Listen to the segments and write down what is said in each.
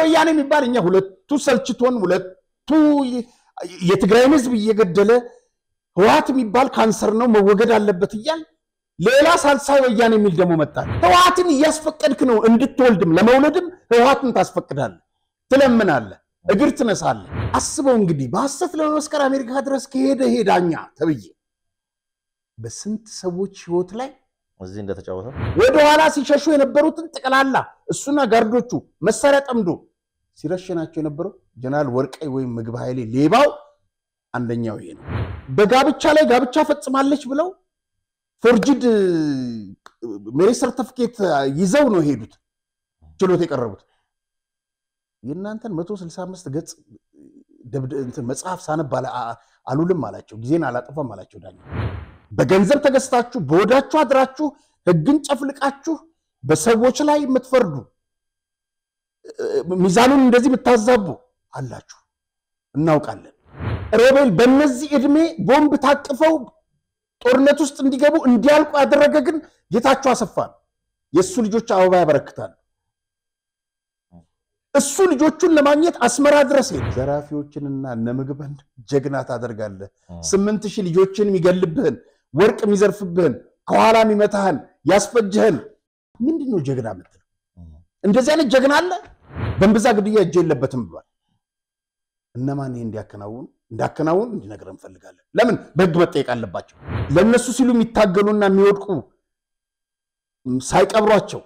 ወያኔ የሚባል እኛ ሁለቱ ሰልችቶን ሁለቱ የትግራይን ህዝብ እየገደለ ህወሓት የሚባል ካንሰር ነው መወገድ አለበት ይያል ሌላ ሳልሳይ ወያኔ የሚል ደሞ መጣ ህወሓትን እያስፈቀድክ ነው እንድትወልድም ለመውለድም ህወሓትን ታስፈቅዳለህ ትለምናለህ እግር ትነሳለህ አስበው እንግዲህ በሐሰት ለመስከር አሜሪካ ድረስ ከሄደ ሄዳኛ ተብዬ በስንት ሰዎች ህይወት ላይ እዚህ እንደተጫወተ ወደ ኋላ ሲሸሹ የነበሩትን ጥቅላላ እሱና ጋርዶቹ መሳሪያ ጠምዶ ሲረሽናቸው የነበረው ጀነራል ወርቀይ ወይ ምግብ ኃይሌ ሌባው አንደኛው ይሄ ነው በጋብቻ ላይ ጋብቻ ፈጽማለች ብለው ፎርጅድ ሜሪጅ ሰርቲፊኬት ይዘው ነው ሄዱት ችሎት የቀረቡት የናንተን 165 ገጽ እንትን መጽሐፍ ሳነባለ አሉልም አላቸው ጊዜን አላጠፋም አላቸው ዳኛ በገንዘብ ተገስታችሁ በወዳችሁ አድራችሁ ህግን ጨፍልቃችሁ በሰዎች ላይ የምትፈርዱ ሚዛኑን እንደዚህ ብታዛቡ አላችሁ እናውቃለን ሮቤል በእነዚህ እድሜ ቦምብ ታቅፈው ጦርነት ውስጥ እንዲገቡ እንዲያልቁ ያደረገ ግን ጌታቸው አሰፋ የሱ ልጆች አበባ ያበረክታሉ እሱ ልጆቹን ለማግኘት አስመራ ድረስ ሄደ ዘራፊዎችንና ነምግበን ጀግና ታደርጋለህ 8000 ልጆችን የሚገልብህን ወርቅ የሚዘርፍብህን ከኋላ የሚመታህን ያስፈጀህን ምንድነው ጀግና ምትል እንደዚህ አይነት ጀግና አለ በእንብዛ ግድያ እጅ የለበትም ብሏል እነማን እንዳከናውን እንዲነገረን ፈልጋለን ለምን በህግ መጠየቅ አለባቸው ለነሱ ሲሉ የሚታገሉና የሚወድቁ ሳይቀብሯቸው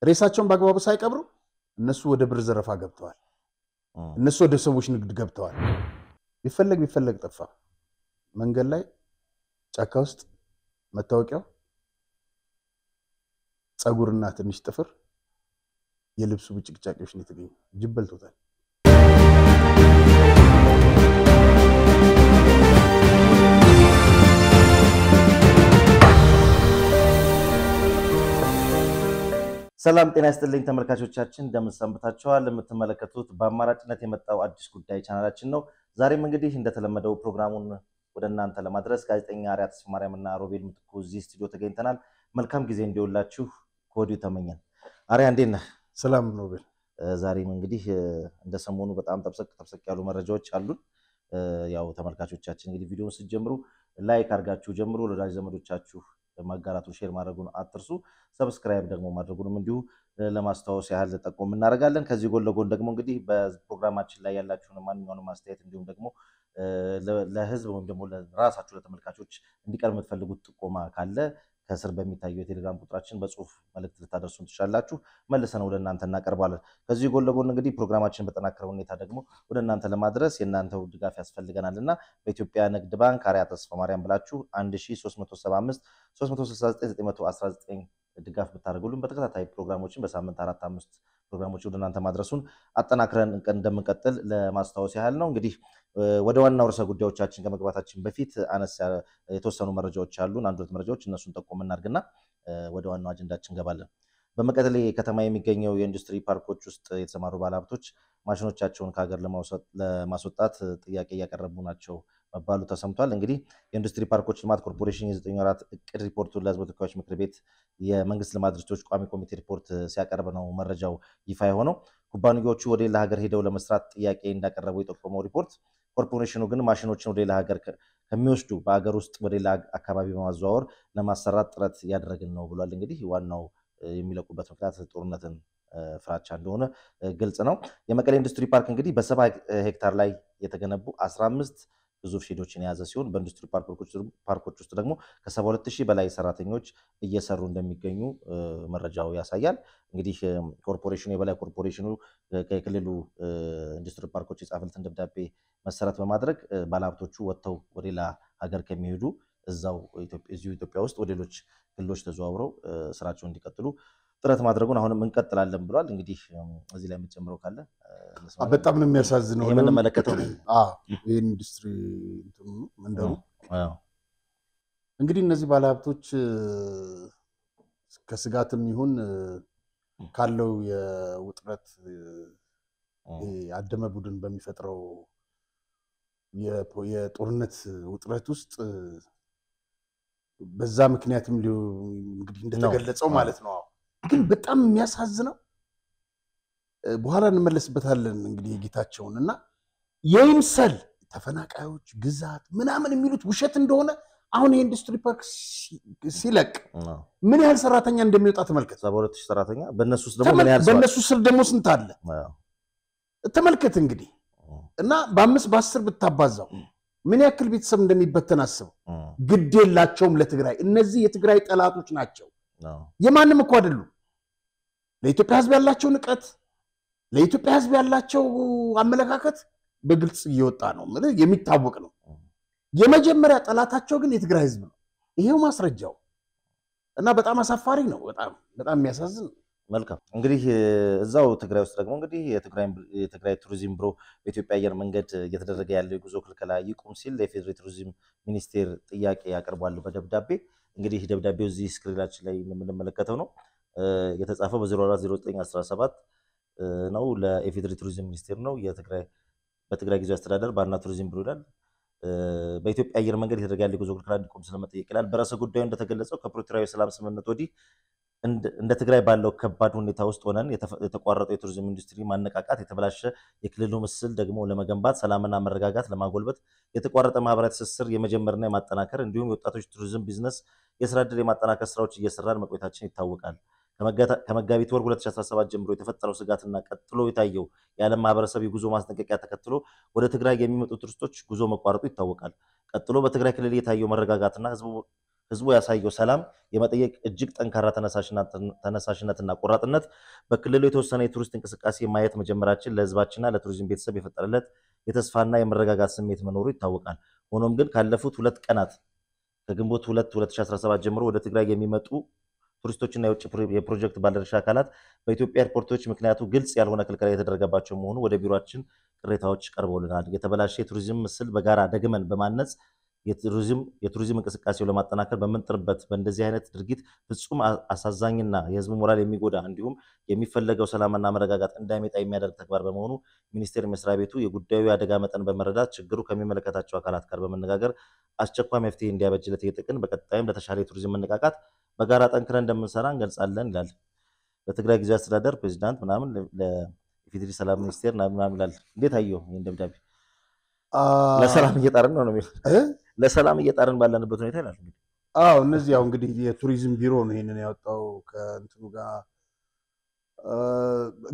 ሬሳቸውን በአግባቡ ሳይቀብሩ እነሱ ወደ ብር ዘረፋ ገብተዋል እነሱ ወደ ሰዎች ንግድ ገብተዋል ቢፈለግ ጠፋ መንገድ ላይ ጫካ ውስጥ መታወቂያው ጸጉርና ትንሽ ጥፍር የልብሱ ብጭቅጫቂዎች ነው የተገኘ ጅበልቶታል ሰላም ጤና ይስጥልኝ ተመልካቾቻችን እንደምን ሰንብታችኋል የምትመለከቱት በአማራጭነት የመጣው አዲስ ጉዳይ ቻናላችን ነው ዛሬም እንግዲህ እንደተለመደው ፕሮግራሙን ወደ እናንተ ለማድረስ ጋዜጠኛ አርያ ተስማማሪያምና ሮቤል ምትኩ እዚህ ስቱዲዮ ተገኝተናል መልካም ጊዜ እንዲውላችሁ ኮዲው ተመኘን አርያ እንዴት ነህ ሰላም ሮቤል ዛሬም እንግዲህ እንደ ሰሞኑ በጣም ተብሰቅ ያሉ መረጃዎች አሉን ያው ተመልካቾቻችን እንግዲህ ቪዲዮውን ሲጀምሩ ላይክ አድርጋችሁ ጀምሩ ለወዳጅ ዘመዶቻችሁ ማጋራቱን ሼር ማድረጉን አትርሱ ሰብስክራይብ ደግሞ ማድረጉንም እንዲሁ ለማስተዋወስ ያህል ተጠቆም እናደርጋለን ከዚህ ጎን ለጎን ደግሞ እንግዲህ በፕሮግራማችን ላይ ያላችሁን ማንኛውንም አስተያየት እንዲሁም ደግሞ ለህዝብ ወይም ደግሞ ለራሳችሁ ለተመልካቾች እንዲቀርብ የምትፈልጉት ጥቆማ ካለ ከስር በሚታየው የቴሌግራም ቁጥራችን በጽሁፍ መልእክት ልታደርሱን ትችላላችሁ መልሰን ወደ እናንተ እናቀርባለን ከዚህ ጎን ለጎን እንግዲህ ፕሮግራማችን በተጠናከረ ሁኔታ ደግሞ ወደ እናንተ ለማድረስ የእናንተው ድጋፍ ያስፈልገናልና በኢትዮጵያ ንግድ ባንክ አርያ ተስፋማሪያም ብላችሁ 1375 369 919 ድጋፍ ብታደርጉልን በተከታታይ ፕሮግራሞችን በሳምንት 4-5 ፕሮግራሞች ወደ እናንተ ማድረሱን አጠናክረን እንደምንቀጥል ለማስተዋወስ ያህል ነው እንግዲህ ወደ ዋናው ርዕሰ ጉዳዮቻችን ከመግባታችን በፊት አነስ የተወሰኑ መረጃዎች አሉን አንድ ሁለት መረጃዎች እነሱን ጠቆም እናድርግና ወደ ዋናው አጀንዳችን እንገባለን በመቀሌ ከተማ የሚገኘው የኢንዱስትሪ ፓርኮች ውስጥ የተሰማሩ ባለሀብቶች ማሽኖቻቸውን ከሀገር ለማስወጣት ጥያቄ እያቀረቡ ናቸው መባሉ ተሰምቷል እንግዲህ የኢንዱስትሪ ፓርኮች ልማት ኮርፖሬሽን የ9 ወራት እቅድ ሪፖርቱን ለሕዝብ ተወካዮች ምክር ቤት የመንግስት ልማት ድርጅቶች ቋሚ ኮሚቴ ሪፖርት ሲያቀርብ ነው መረጃው ይፋ የሆነው ኩባንያዎቹ ወደ ሌላ ሀገር ሄደው ለመስራት ጥያቄ እንዳቀረቡ የጠቆመው ሪፖርት ኮርፖሬሽኑ ግን ማሽኖችን ወደ ሌላ ሀገር ከሚወስዱ በአገር ውስጥ ወደ ሌላ አካባቢ በማዘዋወር ለማሰራት ጥረት ያደረግን ነው ብሏል እንግዲህ ዋናው የሚለቁበት ምክንያት ጦርነትን ፍራቻ እንደሆነ ግልጽ ነው የመቀሌ ኢንዱስትሪ ፓርክ እንግዲህ በ70 ሄክታር ላይ የተገነቡ 15 ግዙፍ ሼዶችን የያዘ ሲሆን በኢንዱስትሪ ፓርኮች ውስጥ ደግሞ ከ72000 በላይ ሰራተኞች እየሰሩ እንደሚገኙ መረጃው ያሳያል እንግዲህ ኮርፖሬሽኑ የበላይ ኮርፖሬሽኑ ከክልሉ ኢንዱስትሪ ፓርኮች የጻፈልትን ደብዳቤ መሰረት በማድረግ ባለሀብቶቹ ወጥተው ወደ ሌላ ሀገር ከሚሄዱ እዛው ኢትዮጵያ ውስጥ ወደ ሌሎች ክልሎች ተዘዋውረው ስራቸውን እንዲቀጥሉ ጥረት ማድረጉን አሁንም እንቀጥላለን ብሏል እንግዲህ እዚህ ላይ የምትጨምረው ካለ በጣም ነው የሚያሳዝነው የምን መለከተው ኢንዱስትሪ መንደሩ እንግዲህ እነዚህ ባለሀብቶች ከስጋትም ይሁን ካለው የውጥረት አደመ ቡድን በሚፈጥረው የጦርነት ውጥረት ውስጥ በዛ ምክንያትም እንግዲህ እንደተገለጸው ማለት ነው ግን በጣም የሚያሳዝነው በኋላ እንመለስበታለን እንግዲህ የጌታቸውንና የይምሰል ተፈናቃዮች ግዛት ምናምን የሚሉት ውሸት እንደሆነ አሁን የኢንዱስትሪ ፓርክ ሲለቅ ምን ያህል ሰራተኛ እንደሚወጣ ተመልከት 72000 ሰራተኛ በእነሱ ስር ደግሞ ምን ያህል በእነሱ ስር ደግሞ ስንት አለ ተመልከት እንግዲህ እና በ5 በ10 ብታባዛው ምን ያክል ቤተሰብ እንደሚበተን አስበው ግድ የላቸውም ለትግራይ እነዚህ የትግራይ ጠላቶች ናቸው የማንም እኮ አይደሉም ለኢትዮጵያ ህዝብ ያላቸው ንቀት ለኢትዮጵያ ህዝብ ያላቸው አመለካከት በግልጽ እየወጣ ነው ማለት የሚታወቅ ነው የመጀመሪያ ጠላታቸው ግን የትግራይ ህዝብ ነው ይሄው ማስረጃው እና በጣም አሳፋሪ ነው በጣም የሚያሳዝን መልካም እንግዲህ እዛው ትግራይ ውስጥ ደግሞ እንግዲህ የትግራይ ቱሪዝም ቢሮ በኢትዮጵያ አየር መንገድ እየተደረገ ያለው የጉዞ ክልከላ ይቁም ሲል ለፌዴራል ቱሪዝም ሚኒስቴር ጥያቄ ያቀርባሉ በደብዳቤ እንግዲህ ደብዳቤው እዚህ ስክሪናችን ላይ የምንመለከተው ነው የተጻፈው በ040917 ነው ለፌዴራል ቱሪዝም ሚኒስቴር ነው በትግራይ ጊዜያዊ አስተዳደር ባህልና ቱሪዝም ቢሮ ይላል በኢትዮጵያ አየር መንገድ የተደረገ ያለው የጉዞ ክልከላ እንዲቆም ስለመጠየቅ ይላል በራስ ጉዳዩ እንደተገለጸው ከፕሪቶሪያው ሰላም ስምምነት ወዲህ እንደ ትግራይ ባለው ከባድ ሁኔታ ውስጥ ሆነን የተቋረጠው የቱሪዝም ኢንዱስትሪ ማነቃቃት የተበላሸ የክልሉ ምስል ደግሞ ለመገንባት ሰላምና መረጋጋት ለማጎልበት የተቋረጠ ማህበራዊ ትስስር የመጀመርና የማጠናከር እንዲሁም የወጣቶች ቱሪዝም ቢዝነስ የስራ ዕድል የማጠናከር ስራዎች እየሰራን መቆየታችን ይታወቃል ከመጋቢት ወር 2017 ጀምሮ የተፈጠረው ስጋትና ቀጥሎ የታየው የዓለም ማህበረሰብ የጉዞ ማስጠንቀቂያ ተከትሎ ወደ ትግራይ የሚመጡ ቱሪስቶች ጉዞ መቋረጡ ይታወቃል ቀጥሎ በትግራይ ክልል የታየው መረጋጋትና ህዝቡ ያሳየው ሰላም የመጠየቅ እጅግ ጠንካራ ተነሳሽነትና ቆራጥነት በክልሉ የተወሰነ የቱሪስት እንቅስቃሴ ማየት መጀመራችን ለህዝባችንና ለቱሪዝም ቤተሰብ የፈጠረለት የተስፋና የመረጋጋት ስሜት መኖሩ ይታወቃል ሆኖም ግን ካለፉት 2 ቀናት ከግንቦት 2 2017 ጀምሮ ወደ ትግራይ የሚመጡ ቱሪስቶችና የውጭ የፕሮጀክት ባለድርሻ አካላት በኢትዮጵያ ኤርፖርቶች ምክንያቱ ግልጽ ያልሆነ ክልከላ የተደረገባቸው መሆኑ ወደ ቢሮአችን ቅሬታዎች ቀርበውልናል የተበላሸ የቱሪዝም ምስል በጋራ ደግመን በማነጽ የቱሪዝም እንቅስቃሴው ለማጠናከር በመንጥርበት በእንደዚህ አይነት ድርጊት ፍጹም አሳዛኝና የህዝብ ሞራል የሚጎዳ እንዲሁም የሚፈለገው ሰላምና መረጋጋት እንዳይመጣ የሚያደርግ ተግባር በመሆኑ ሚኒስቴር መስሪያ ቤቱ የጉዳዩ የአደጋ መጠን በመረዳት ችግሩ ከሚመለከታቸው አካላት ጋር በመነጋገር አስቸኳይ መፍትሄ እንዲያበጅለት እየጠየቅን በቀጣይም ለተሻለ የቱሪዝም መነቃቃት በጋራ ጠንክረን እንደምንሰራ እንገልጻለን ይላል በትግራይ ጊዜያዊ አስተዳደር ፕሬዝዳንት ምናምን ለኢፌዴሪ ሰላም ሚኒስቴር ምናምን ይላል እንዴት አየው ይሄን ደብዳቤ ለሰላም እየጣርን ነው የሚል ለሰላም እየጣርን ባለንበት ሁኔታ ይላል እንግዲህ እነዚህ ያው እንግዲህ የቱሪዝም ቢሮ ነው ይሄንን ያወጣው ከእንትኑ ጋር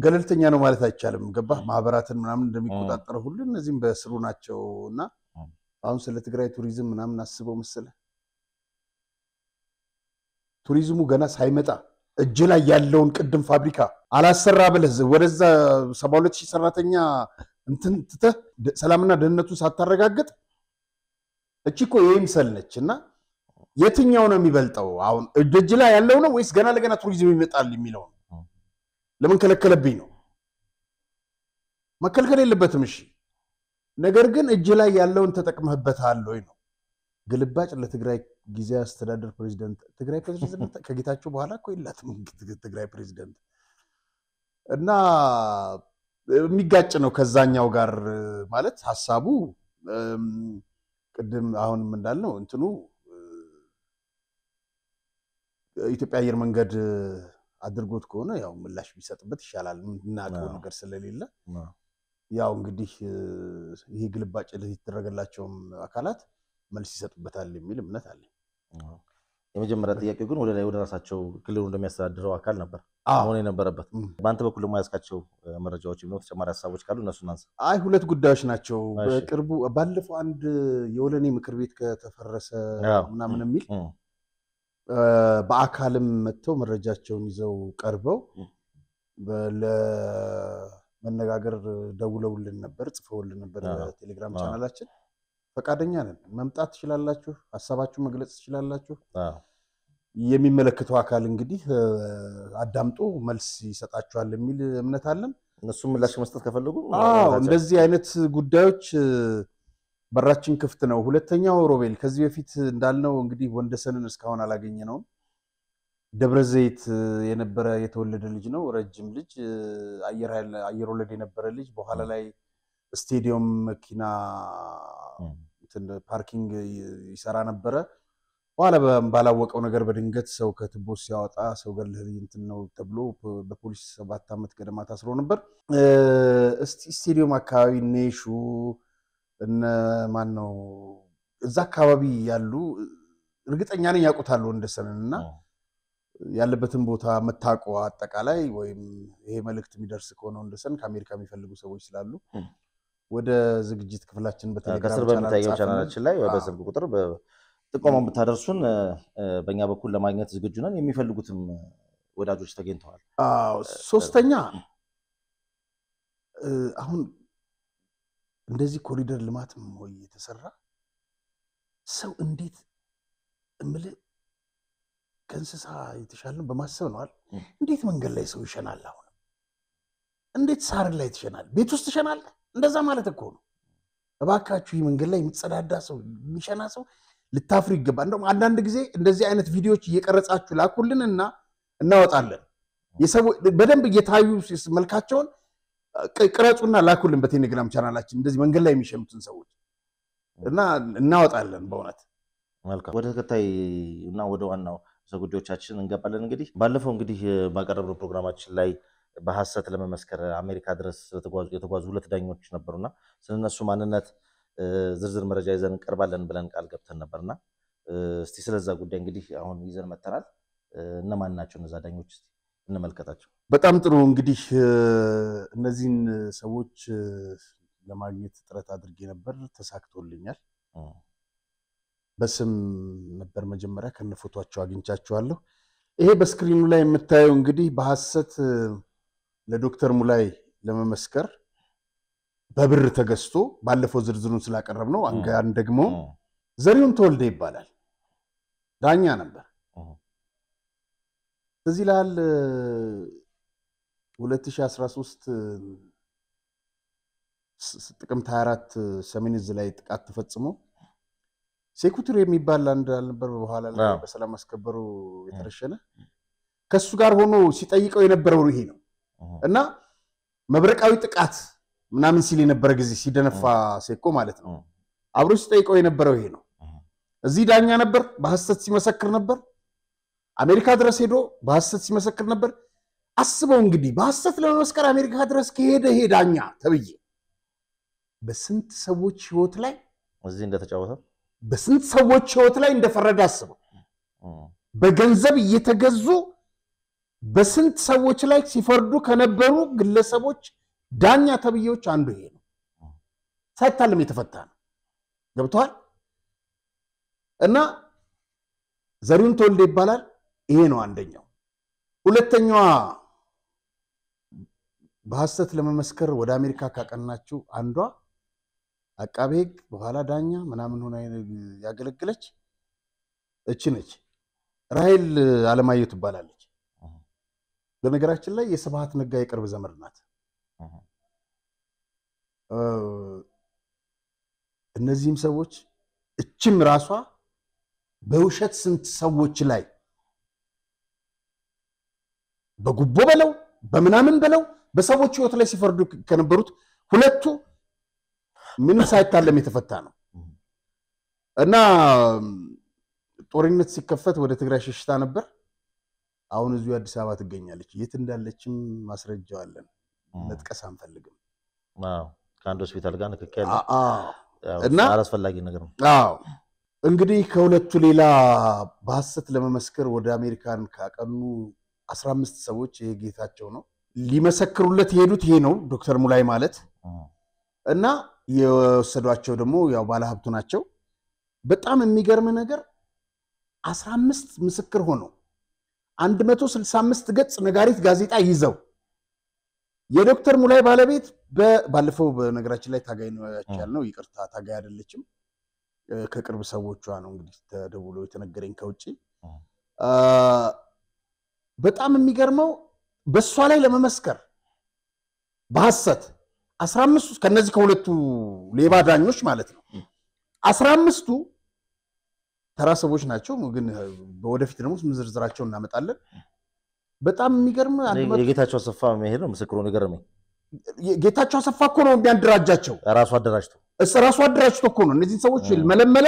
ገለልተኛ ነው ማለት አይቻልም ገባ ማህበራትን ምናምን እንደሚቆጣጠረው ሁሉ እነዚህም በስሩ ናቸውና አሁን ስለ ትግራይ ቱሪዝም ምናምን አስበው መሰለህ ቱሪዝሙ ገና ሳይመጣ እጅ ላይ ያለውን ቅድም ፋብሪካ አላሰራ ብለህ ወደዛ 72000 ሰራተኛ እንትን ትተህ ሰላምና ደህንነቱን ሳታረጋግጥ እቺኮ የይምሰል ነችና የትኛው ነው የሚበልጠው አሁን እጅ ላይ ያለው ነው ወይስ ገና ለገና ቱሪዝም ይመጣል የሚለው ነው ለምን ከለከለብኝ ነው መከልከል የለበትም እሺ ነገር ግን እጅ ላይ ያለውን ተጠቅመህበታል ወይ ነው ግልባጭ ለትግራይ ጊዜያዊ አስተዳደር ፕሬዝዳንት ትግራይ ፕሬዝዳንት ከጌታቸው በኋላ እኮ ይላትም ትግራይ ፕሬዝዳንት እና የሚጋጭ ነው ከዛኛው ጋር ማለት ሐሳቡ ቅድም አሁንም እንዳልነው እንትኑ ኢትዮጵያ አየር መንገድ አድርጎት ከሆነ ያው ምላሽ ቢሰጥበት ይሻላል እናቀው ነገር ስለሌለ ያው እንግዲህ ይሄ ግልባጭ ለተደረገላቸው አካላት መልስ ይሰጡበታል የሚል እምነት አለ የመጀመሪያ ጥያቄው ግን ወደ ራሳቸው ክልሉ እንደሚያስተዳድረው አካል ነበር አሁን የነበረበት በአንተ በኩል ለማያስካቸው መረጃዎች ነው ተጨማሪ ሐሳቦች ካሉ እነሱን አንሳ አይ ሁለት ጉዳዮች ናቸው በቅርቡ ባለፈው አንድ የወለኔ ምክር ቤት ከተፈረሰ ምናምን የሚል በአካልም መጥተው መረጃቸውን ይዘው ቀርበው ለመነጋገር ደውለውልን ነበር ጽፈውልን ነበር በቴሌግራም ቻናላችን ፈቃደኛ ነን መምጣት ትችላላችሁ ሐሳባችሁ መግለጽ ትችላላችሁ የሚመለከተው አካል እንግዲህ አዳምጦ መልስ ይሰጣችኋል የሚል እምነት አለን እነሱ ምላሽ መስጠት ከፈለጉ እንደዚህ አይነት ጉዳዮች በራችን ክፍት ነው ሁለተኛው ሮቤል ከዚህ በፊት እንዳልነው እንግዲህ ወንደሰንን እስካሁን አላገኘነው ደብረዘይት የነበረ የተወለደ ልጅ ነው ረጅም ልጅ አየር ወለድ የነበረ ልጅ በኋላ ላይ ስቴዲየም መኪና ፓርኪንግ ይሰራ ነበረ በኋላ ባላወቀው ነገር በድንገት ሰው ከትቦ ሲያወጣ ሰው ገለህ እንትን ነው ተብሎ በፖሊስ 7 ዓመት ገደማ ታስሮ ነበር። እስቲ ስቴዲየም አካባቢ ኔሹ እነ ማን ነው እዛ አካባቢ ያሉ እርግጠኛ ነኝ ያውቁታል ወንደሰንና ያለበትን ቦታ መታቆ አጠቃላይ ወይም ይሄ መልእክት የሚደርስ ከሆነ ወንደሰን ከአሜሪካ የሚፈልጉ ሰዎች ስላሉ ወደ ዝግጅት ክፍላችን ከስር በሚታየው ቻናላችን ላይ በስልክ ቁጥር ጥቆማውን ብታደርሱን በእኛ በኩል ለማግኘት ዝግጁ ነን። የሚፈልጉትም ወዳጆች ተገኝተዋል። ሶስተኛ አሁን እንደዚህ ኮሪደር ልማት ወይ የተሰራ ሰው እንዴት እምል ከእንስሳ የተሻለን በማሰብ ነው አይደል? እንዴት መንገድ ላይ ሰው ይሸናል? አሁን እንዴት ሳር ላይ ትሸናል? ቤት ውስጥ ትሸናል? እንደዛ ማለት እኮ ነው። እባካችሁ ይህ መንገድ ላይ የሚጸዳዳ ሰው የሚሸና ሰው ልታፍሩ ይገባል። እንደውም አንዳንድ ጊዜ እንደዚህ አይነት ቪዲዮዎች እየቀረጻችሁ ላኩልንና እናወጣለን። የሰው በደንብ እየታዩ መልካቸውን ቅረጹና ላኩልን በቴሌግራም ቻናላችን እንደዚህ መንገድ ላይ የሚሸኑትን ሰዎች እና እናወጣለን። በእውነት መልካም። ወደ ተከታይ እና ወደ ዋናው ጉዳዮቻችን እንገባለን። እንግዲህ ባለፈው እንግዲህ ባቀረብነው ፕሮግራማችን ላይ በሐሰት ለመመስከር አሜሪካ ድረስ የተጓዙ 2 ዳኞች ነበሩና ስለነሱ ማንነት ዝርዝር መረጃ ይዘን እንቀርባለን ብለን ቃል ገብተን ነበርና እስቲ ስለዛ ጉዳይ እንግዲህ አሁን ይዘን መተናል። እነማን ናቸው እነዛ ዳኞች? እስቲ እንመልከታቸው። በጣም ጥሩ። እንግዲህ እነዚህን ሰዎች ለማግኘት ጥረት አድርጌ ነበር፣ ተሳክቶልኛል። በስም ነበር መጀመሪያ ከነፎቶአቸው አግኝቻቸዋለሁ። ይሄ በስክሪኑ ላይ የምታየው እንግዲህ በሐሰት ለዶክተር ሙላይ ለመመስከር በብር ተገዝቶ ባለፈው ዝርዝሩን ስላቀረብ ነው። አንጋን ደግሞ ዘሪሁን ተወልደ ይባላል። ዳኛ ነበር። እዚህ ላል 2013 ጥቅምት 24 ሰሜን ዕዝ ላይ ጥቃት ተፈጽሞ ሴኩሪቲ የሚባል አንድ አልነበር በኋላ ላይ በሰላም አስከበሩ የተረሸነ ከሱ ጋር ሆኖ ሲጠይቀው የነበረው ይሄ ነው እና መብረቃዊ ጥቃት ምናምን ሲል የነበረ ጊዜ ሲደነፋ ሴኮ ማለት ነው። አብሮ ሲጠይቀው የነበረው ይሄ ነው። እዚህ ዳኛ ነበር፣ በሐሰት ሲመሰክር ነበር። አሜሪካ ድረስ ሄዶ በሐሰት ሲመሰክር ነበር። አስበው እንግዲህ በሐሰት ለመመስከር አሜሪካ ድረስ ከሄደ ይሄ ዳኛ ተብዬ በስንት ሰዎች ህይወት ላይ እዚህ እንደተጫወተ በስንት ሰዎች ህይወት ላይ እንደፈረደ አስበው። በገንዘብ እየተገዙ በስንት ሰዎች ላይ ሲፈርዱ ከነበሩ ግለሰቦች ዳኛ ተብዬዎች አንዱ ይሄ ነው። ሳይታለም የተፈታ ነው። ገብቷል? እና ዘሪሁን ተወልደ ይባላል። ይሄ ነው አንደኛው። ሁለተኛዋ በሐሰት ለመመስከር ወደ አሜሪካ ካቀናችው አንዷ አቃቤ ሕግ በኋላ ዳኛ ምናምን ሆና ያገለግለች እቺ ነች። ራሄል አለማየሁ ትባላለች። በነገራችን ላይ የስብሐት ነጋ የቅርብ ዘመድ ናት። እነዚህም ሰዎች እችም ራሷ በውሸት ስንት ሰዎች ላይ በጉቦ በለው በምናምን በለው በሰዎች ህይወት ላይ ሲፈርዱ ከነበሩት ሁለቱ ምንም ሳይታለም የተፈታ ነው እና ጦርነት ሲከፈት ወደ ትግራይ ሸሽታ ነበር። አሁን እዚሁ አዲስ አበባ ትገኛለች። የት እንዳለችም ማስረጃው አለን። መጥቀስ አንፈልግም። ከአንድ ሆስፒታል ጋር ንክኪ ያለ እና አላስፈላጊ ነገር ነው። እንግዲህ ከሁለቱ ሌላ በሐሰት ለመመስከር ወደ አሜሪካን ካቀኑ 15 ሰዎች ይሄ ጌታቸው ነው። ሊመሰክሩለት የሄዱት ይሄ ነው ዶክተር ሙላይ ማለት እና የወሰዷቸው ደግሞ ያው ባለሀብቱ ናቸው። በጣም የሚገርም ነገር 15 ምስክር ሆነው 165 ገጽ ነጋሪት ጋዜጣ ይዘው የዶክተር ሙላይ ባለቤት ባለፈው በነገራችን ላይ ታጋይ ነው ያቻልነው። ይቅርታ ታጋይ አይደለችም። ከቅርብ ሰዎቿ ነው እንግዲህ ተደውሎ የተነገረኝ ከውጪ። በጣም የሚገርመው በሷ ላይ ለመመስከር በሐሰት 15 ከነዚህ ከሁለቱ ሌባ ዳኞች ማለት ነው 15ቱ ተራ ሰዎች ናቸው። ግን በወደፊት ደግሞ ዝርዝራቸውን እናመጣለን። በጣም የሚገርም የጌታቸው አሰፋ መሄድ ነው ምስክሩ ነገር ነው። ጌታቸው አሰፋ እኮ ነው የሚያደራጃቸው። ራሱ አደራጅቶ እራሱ አደራጅቶ እኮ ነው እነዚህ ሰዎች መለመለ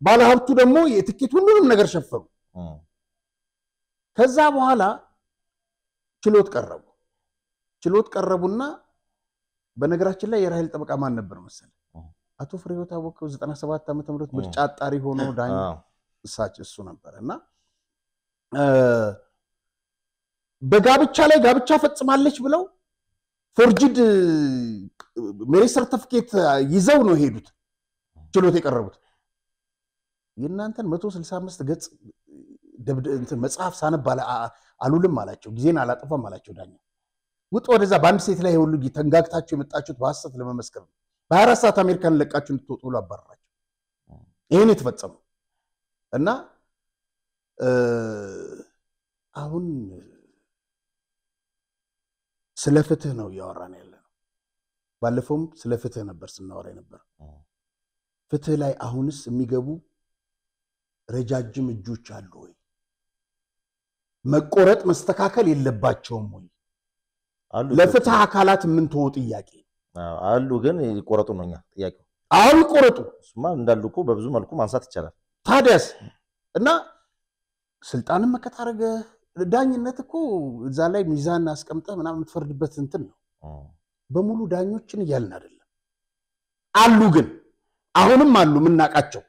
ባለሀብቱ ደግሞ የትኬት ሁሉንም ነገር ሸፈኑ ከዛ በኋላ ችሎት ቀረቡና በነገራችን ላይ የራሄል ጠበቃ ማን ነበር መሰለህ አቶ ፍሬው ታወቀው 97 ዓመተ ምህረት ምርጫ አጣሪ ሆኖ ዳኛ እሱ ነበርና በጋብቻ ላይ ጋብቻ ፈጽማለች ብለው ፎርጅድ ሜሬጅ ሰርቲፊኬት ይዘው ነው ሄዱት ችሎት የቀረቡት የናንተን 165 ገጽ መጽሐፍ ሳነብ አሉልም አላቸው ጊዜን አላጠፋም አላቸው ዳኛ ውጥ ወደዛ ባንድ ሴት ላይ ሁሉ ተንጋግታችሁ የመጣችሁት በሐሰት ለመመስከር ነው በ24 ሰዓት አሜሪካን ለቃችሁ እንድትወጡ ብሎ አባረራቸው ይሄን የተፈጸመው እና አሁን ስለ ፍትህ ነው ያወራን ያለነው ባለፈውም ስለ ፍትህ ነበር ስናወራ ነበር ፍትህ ላይ አሁንስ የሚገቡ ረጃጅም እጆች አሉ ወይ መቆረጥ መስተካከል የለባቸውም ወይ አሉ ለፍትህ አካላት ምን ተወ ጥያቄ አሉ ግን ይቆረጡ ነውኛ ጥያቄው አሁን ይቆረጡ እሱማ እንዳልኩ በብዙ መልኩ ማንሳት ይቻላል ታዲያስ እና ስልጣንን መከታረገ ዳኝነት እኮ እዛ ላይ ሚዛን አስቀምጠ ምናምን የምትፈርድበት እንትን ነው በሙሉ ዳኞችን ይያልን አይደለም አሉ ግን አሁንም አሉ ምናቃቸው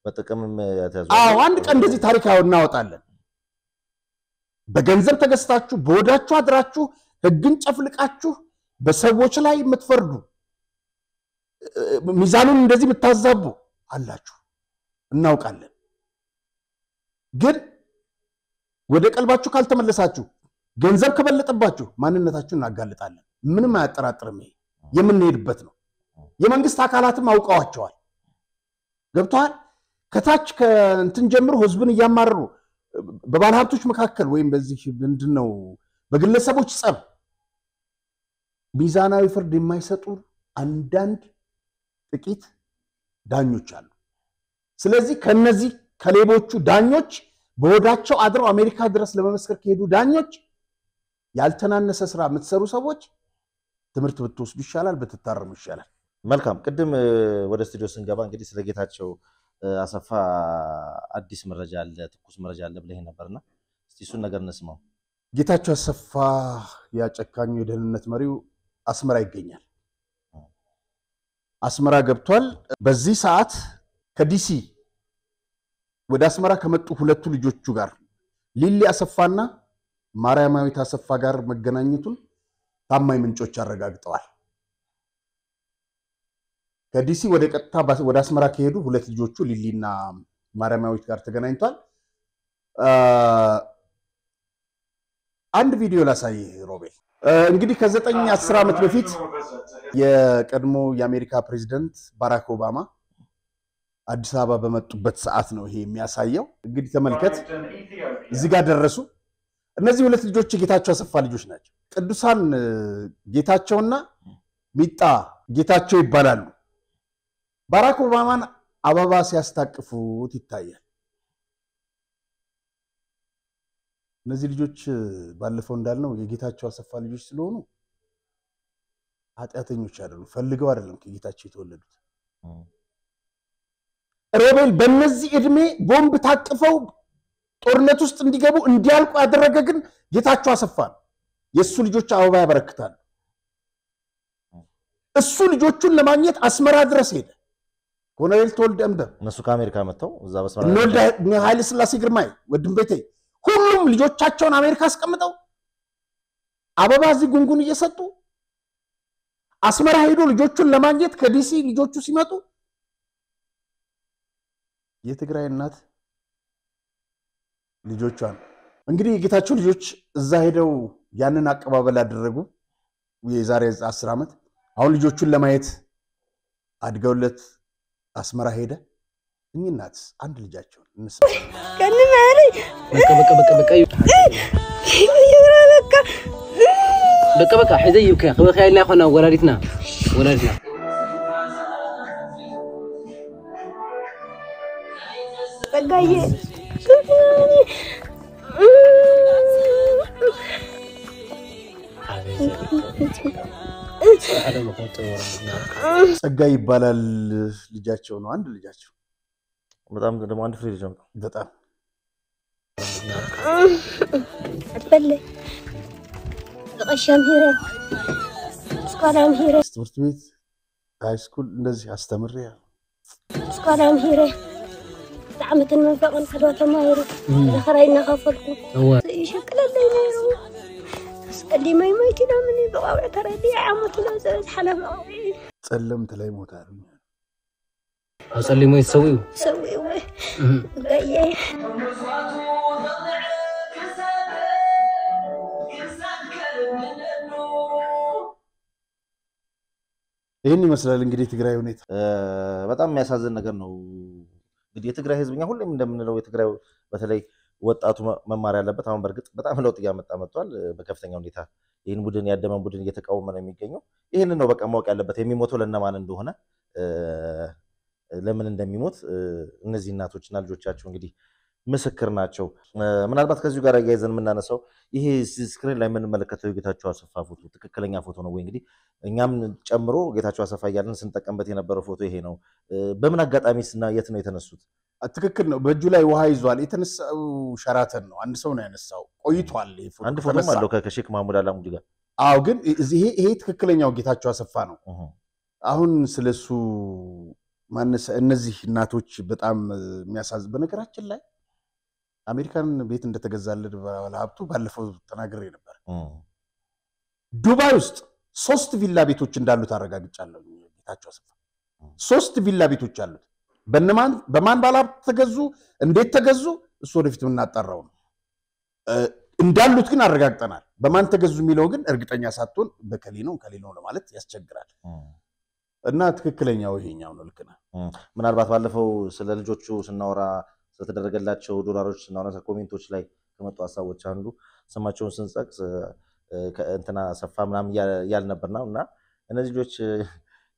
በጥቅምም ያተያዙ አንድ ቀን እንደዚህ ታሪካው እናወጣለን በገንዘብ ተገስታችሁ በወዳችሁ አድራችሁ ህግን ጨፍልቃችሁ በሰዎች ላይ የምትፈርዱ ሚዛኑን እንደዚህ ብታዛቡ አላችሁ እናውቃለን ግን ወደ ቀልባችሁ ካልተመለሳችሁ ገንዘብ ከበለጠባችሁ ማንነታችሁን እናጋልጣለን ምንም አያጠራጥርም ይሄ የምንሄድበት ነው የመንግስት አካላትም አውቀዋቸዋል ገብቷል ከታች ከእንትን ጀምሮ ህዝብን ያማረሩ በባለሀብቶች መካከል ወይም በዚህ ምንድነው በግለሰቦች ጸብ ሚዛናዊ ፍርድ የማይሰጡ አንዳንድ ጥቂት ዳኞች አሉ ስለዚህ ከነዚህ ከሌቦቹ ዳኞች በወዳቸው አድረው አሜሪካ ድረስ ለመመስከር ከሄዱ ዳኞች ያልተናነሰ ስራ የምትሰሩ ሰዎች ትምርት ብትወስዱ ይሻላል በትታረሙ ይሻላል መልካም ቅድም ወደ ስቱዲዮ ስንገባ እንግዲህ ስለ ጌታቸው አሰፋ አዲስ መረጃ አለ ትኩስ መረጃ አለ ብለህ ነበርና እስቲ እሱን ነገር እንስማው ጌታቸው አሰፋ ያጨካኙ የደህንነት መሪው አስመራ ይገኛል አስመራ ገብቷል በዚህ ሰዓት ከዲሲ ወደ አስመራ ከመጡ ሁለቱ ልጆቹ ጋር ሊሊ አሰፋና ማርያማዊት አሰፋ ጋር መገናኘቱን ታማኝ ምንጮች አረጋግጠዋል ከዲሲ ወደ ቀጥታ ወደ አስመራ ከሄዱ ሁለት ልጆቹ ሊሊና ማርያማዊት ጋር ተገናኝቷል አንድ ቪዲዮ ላሳይ ሮቤል እንግዲህ ከ9-10 ዓመት በፊት የቀድሞ የአሜሪካ ፕሬዝዳንት ባራክ ኦባማ አዲስ አበባ በመጡበት ሰዓት ነው ይሄ የሚያሳየው እንግዲህ ተመልከት እዚህ ጋር ደረሱ እነዚህ ሁለት ልጆች ጌታቸው አሰፋ ልጆች ናቸው ቅዱሳን ጌታቸውና ሚጣ ጌታቸው ይባላሉ ባራክ ኦባማን አበባ ሲያስታቅፉት ይታያል እነዚህ ልጆች ባለፈው እንዳልነው የጌታቸው አሰፋ ልጆች ስለሆኑ ኃጢአተኞች አይደሉም ፈልገው አይደለም ከጌታቸው የተወለዱት ሮቤል በእነዚህ እድሜ ቦምብ ታቅፈው ጦርነት ውስጥ እንዲገቡ እንዲያልቁ ያደረገ ግን ጌታቸው አሰፋ የሱ ልጆች አበባ ያበረክታሉ እሱ ልጆቹን ለማግኘት አስመራ ድረስ ሄደ ኮሎኔል ተወልደ እምደ እነሱ ከአሜሪካ መጥተው እዛ በስመራ ነው ኃይለ ሥላሴ ግርማይ ወድምቤቴ ሁሉም ልጆቻቸውን አሜሪካ አስቀምጠው አበባ እዚህ ጉንጉን እየሰጡ አስመራ ሄዶ ልጆቹን ለማግኘት ከዲሲ ልጆቹ ሲመጡ የትግራይ እናት ልጆቿን እንግዲህ የጌታቸው ልጆች እዛ ሄደው ያንን አቀባበል አደረጉ የዛሬ 10 ዓመት አሁን ልጆቹን ለማየት አድገውለት አስመራ ሄደ እናት አንድ ልጃቸው እንስማ ከነማ አለኝ በቃ حزيك خبر خيالنا اخونا ولادتنا በጋዬ ጸጋ ይባላል ልጃቸው ነው አንድ ልጃቸው በጣም ደግሞ አንድ ፍሬ ልጅ ነው በጣም أتبلى القشام هيرة سكالام هيرة ትምህርት ቤት ሃይ ስኩል እንደዚህ አስተምሪያ سكالام هيرة دعمت المنفق الحدوة ما هيرة خرينا خافلكم يشكل اللي يرو اللي ما يميتنا مني بقاوع ترى لي عمت له زاد حلب ጸለምት ላይ ሞታል أصلي ما يسوي سوي وي جاي ይሄን ይመስላል እንግዲህ ትግራይ ሁኔታ በጣም የሚያሳዝን ነገር ነው እንግዲህ የትግራይ ህዝብኛ ሁሌም እንደምንለው የትግራይ በተለይ ወጣቱ መማር ያለበት አሁን በርግጥ በጣም ለውጥ ያመጣ መጥቷል በከፍተኛ ሁኔታ ይሄን ቡድን ያደመን ቡድን እየተቃወመ ነው የሚገኘው ይሄንን ነው በቃ ማወቅ ያለበት የሚሞተው ለነማን እንደሆነ ለምን እንደሚሞት እነዚህ እናቶችና ልጆቻቸው እንግዲህ ምስክር ናቸው ምናልባት ከዚሁ ጋር ያያይዘን የምናነሳው ይሄ ስክሪን ላይ የምንመለከተው ጌታቸው አሰፋ ፎቶ ትክክለኛ ፎቶ ነው ወይ እንግዲህ እኛም ጨምሮ ጌታቸው አሰፋ ያለን ስንጠቀምበት የነበረው ፎቶ ይሄ ነው በምን አጋጣሚስና የት ነው የተነሱት ትክክል ነው በእጁ ላይ ውሃ ይዟል የተነሳው ሸራተን ነው አንድ ሰው ነው ያነሳው ቆይቷል አንድ ፎቶም አለው ከሼክ መሐመድ አላሙዲ ጋር አው ግን ይሄ ትክክለኛው ጌታቸው አሰፋ ነው አሁን ስለሱ ማነስ እነዚህ እናቶች በጣም የሚያሳዝን በነገራችን ላይ አሜሪካን ቤት እንደተገዛለት ባለሀብቱ ባለፈው ተናግሬ ነበር ዱባይ ውስጥ 3 ቪላ ቤቶች እንዳሉት አረጋግጫለሁ ጌታቸው አሰፋ 3 ቪላ ቤቶች አሉት በማን ባለሀብት ተገዙ እንዴት ተገዙ እሱ ወደፊት እናጣራው ነው እንዳሉት ግን አረጋግጠናል በማን ተገዙ የሚለው ግን እርግጠኛ ሳትሆን በከሊ ነው ለማለት ያስቸግራል እና ትክክለኛው ይሄኛው ነው ልክ ነው ምናልባት ባለፈው ስለ ልጆቹ ስናወራ ስለተደረገላቸው ዶላሮች ስናወራ ኮሜንቶች ላይ ከመጡ ሐሳቦች አንዱ ስማቸውን ስንጸቅስ እንትና አሰፋ ምናምን ያል ነበርና እና እነዚህ ልጆች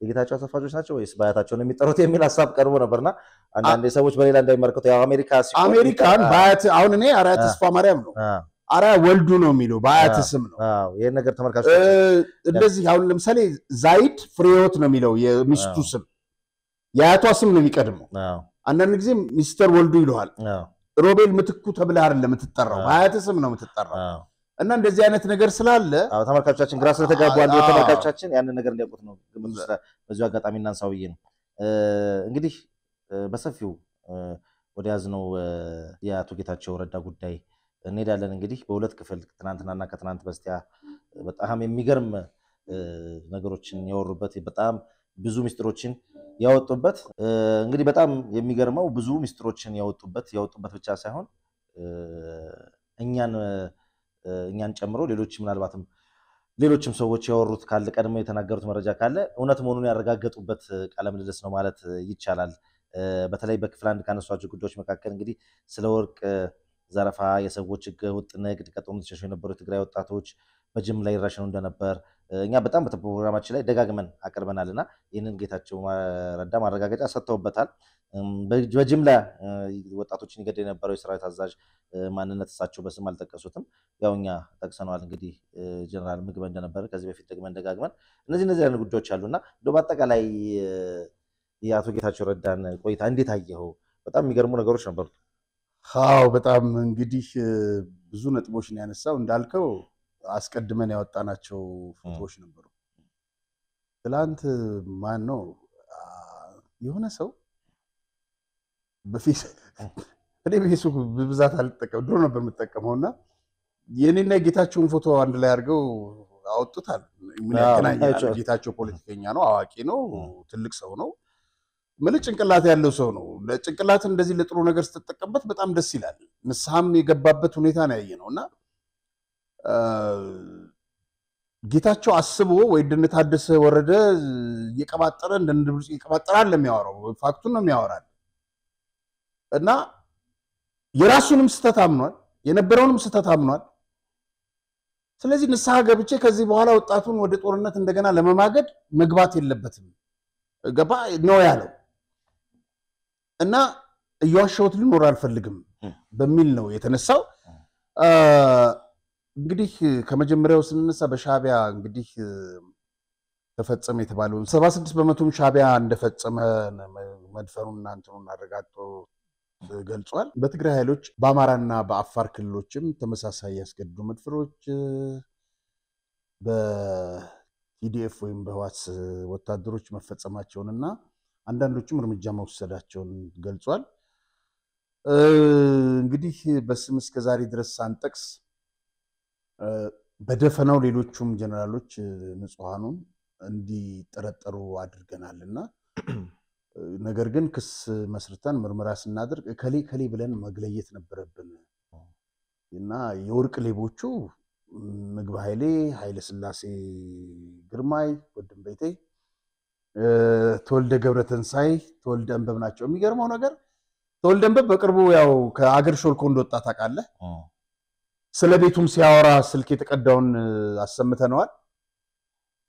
የጌታቸው አሰፋ ልጆች ናቸው ወይስ ባያታቸው ነው የሚጠሩት የሚል ሐሳብ ቀርቦ ነበርና አንዳንድ ሰዎች በሌላ እንዳይመርከቱ ያው አሜሪካን ባያት አሁን እኔ አራያ ተስፋ ማርያም ነው አራያ ወልዱ ነው የሚለው ባያት ስም ነው ይሄን ነገር ተመልካቾች እንደዚህ አሁን ለምሳሌ ዛይድ ፍሬህይወት ነው የሚለው የሚስቱ ስም ያያቷ ስም ነው የሚቀድመው አንዳንድ ጊዜ ሚስተር ወልዱ ይሏል ሮቤል ምትኩ ተብለህ አይደለም የምትጠራው ባያት ስም ነው የምትጠራው እና እንደዚህ አይነት ነገር ስላለ ተመልካቾቻችን ግራ ስለተጋቡ አንዱ ተመልካቾቻችን ያንን ነገር እንዲያውቁት ነው በዚሁ አጋጣሚ እናንሳው ብዬ ነው እንግዲህ በሰፊው ወደ ያዝነው የአቶ ጌታቸው ረዳ ጉዳይ እንሄዳለን እንግዲህ በሁለት ክፍል ትናንትናና ከትናንት በስቲያ በጣም የሚገርም ነገሮችን ያወሩበት በጣም ብዙ ሚስጥሮችን ያወጡበት እንግዲህ በጣም የሚገርመው ብዙ ሚስጥሮችን ያወጡበት ብቻ ሳይሆን እኛን ጨምሮ ሌሎችም ሰዎች ያወሩት ካለ ቀድመው የተናገሩት መረጃ ካለ እውነት መሆኑን ያረጋገጡበት ቃለ ምልልስ ነው ማለት ይቻላል በተለይ በክፍል አንድ ካነሷቸው ጉዳዮች መካከል እንግዲህ ስለ ወርቅ ዘረፋ የሰዎች ህገወጥ ንግድ ከጦርነት ሸሽተው የነበሩ የትግራይ ወጣቶች በጅምላ ይረሸኑ እንደነበር እኛ በጣም በፕሮግራማችን ላይ ደጋግመን አቀርበናልና ይህንን ጌታቸው ረዳ ማረጋገጫ ሰጥተውበታል በጅምላ ወጣቶችን ይገድል የነበረው የሰራዊት አዛዥ ማንነት እሳቸው በስም አልጠቀሱትም ያው እኛ ጠቅሰናል እንግዲህ ጀነራል ምግበ እንደነበር ከዚህ በፊት ደጋግመን እነዚህ አይነት ጉዳዮች አሉና እንደው በአጠቃላይ የአቶ ጌታቸው ረዳን ቆይታ እንዴት አየኸው በጣም የሚገርሙ ነገሮች ነበሩት አዎ በጣም እንግዲህ ብዙ ነጥቦች ነው ያነሳው እንዳልከው አስቀድመን ያወጣናቸው ፎቶዎች ነበሩ ትላንት ማን ነው የሆነ ሰው በፊት እኔ በፌስቡክ በብዛት አልተጠቀም ድሮ ነበር የምጠቀመውና የኔና ጌታቸውን ፎቶ አንድ ላይ አድርገው አወጡታል ምን ያገናኛል ጌታቸው ፖለቲከኛ ነው አዋቂ ነው ትልቅ ሰው ነው ምልጭ ጭንቅላት ያለው ሰው ነው ለጭንቅላት እንደዚህ ለጥሩ ነገር ስትጠቀምበት በጣም ደስ ይላል ንስሐም የገባበት ሁኔታ ነው ያየነውና ጌታቸው አስቦ ወይ እንደታደሰ ወረደ የቀባጠረ እንደንድብጽ ይቀባጠራል ለሚያወራው ፋክቱን ነው የሚያወራል እና የራሱንም ስተት አምኗል የነበረውንም ስተት አምኗል ስለዚህ ንስሐ ገብቼ ከዚህ በኋላ ወጣቱን ወደ ጦርነት እንደገና ለመማገድ መግባት የለበትም ገባ ነው ያለው እና እያዋሸሁት ልኖር አልፈልግም በሚል ነው የተነሳው እንግዲህ ከመጀመሪያው ስንነሳ በሻቢያ እንግዲህ ተፈጸመ የተባለው 76% ሻቢያ እንደፈጸመ መድፈሩና እንትኑን አረጋግጦ ገልጿል። በትግራይ ኃይሎች በአማራና በአፋር ክልሎችም ተመሳሳይ ያስገድዱ መድፈሮች በቲዲኤፍ ወይም በህዋት ወታደሮች መፈጸማቸውንና አንዳንዶቹም እርምጃ መውሰዳቸውን ገልጿል። እንግዲህ በስም እስከ ዛሬ ድረስ ሳንጠቅስ በደፈናው ሌሎቹም ጀነራሎች ንጹሃኑን እንዲጠረጠሩ አድርገናልና ነገር ግን ክስ መስርተን ምርመራ ስናደርግ ከሌ ብለን መግለየት ነበረብን እና የወርቅ ሌቦቹ ምግብ ኃይለ ስላሴ ግርማይ ወድም ቤቴ ተወልደ ገብረተንሳይ ተወልደ አንበብ ናቸው። የሚገርመው ነገር ተወልደ አንበብ በቅርቡ ያው ከአገር ሾልኮ እንደወጣ ታውቃለህ። ስለቤቱም ሲያወራ ስልክ የተቀዳውን አሰምተነዋል።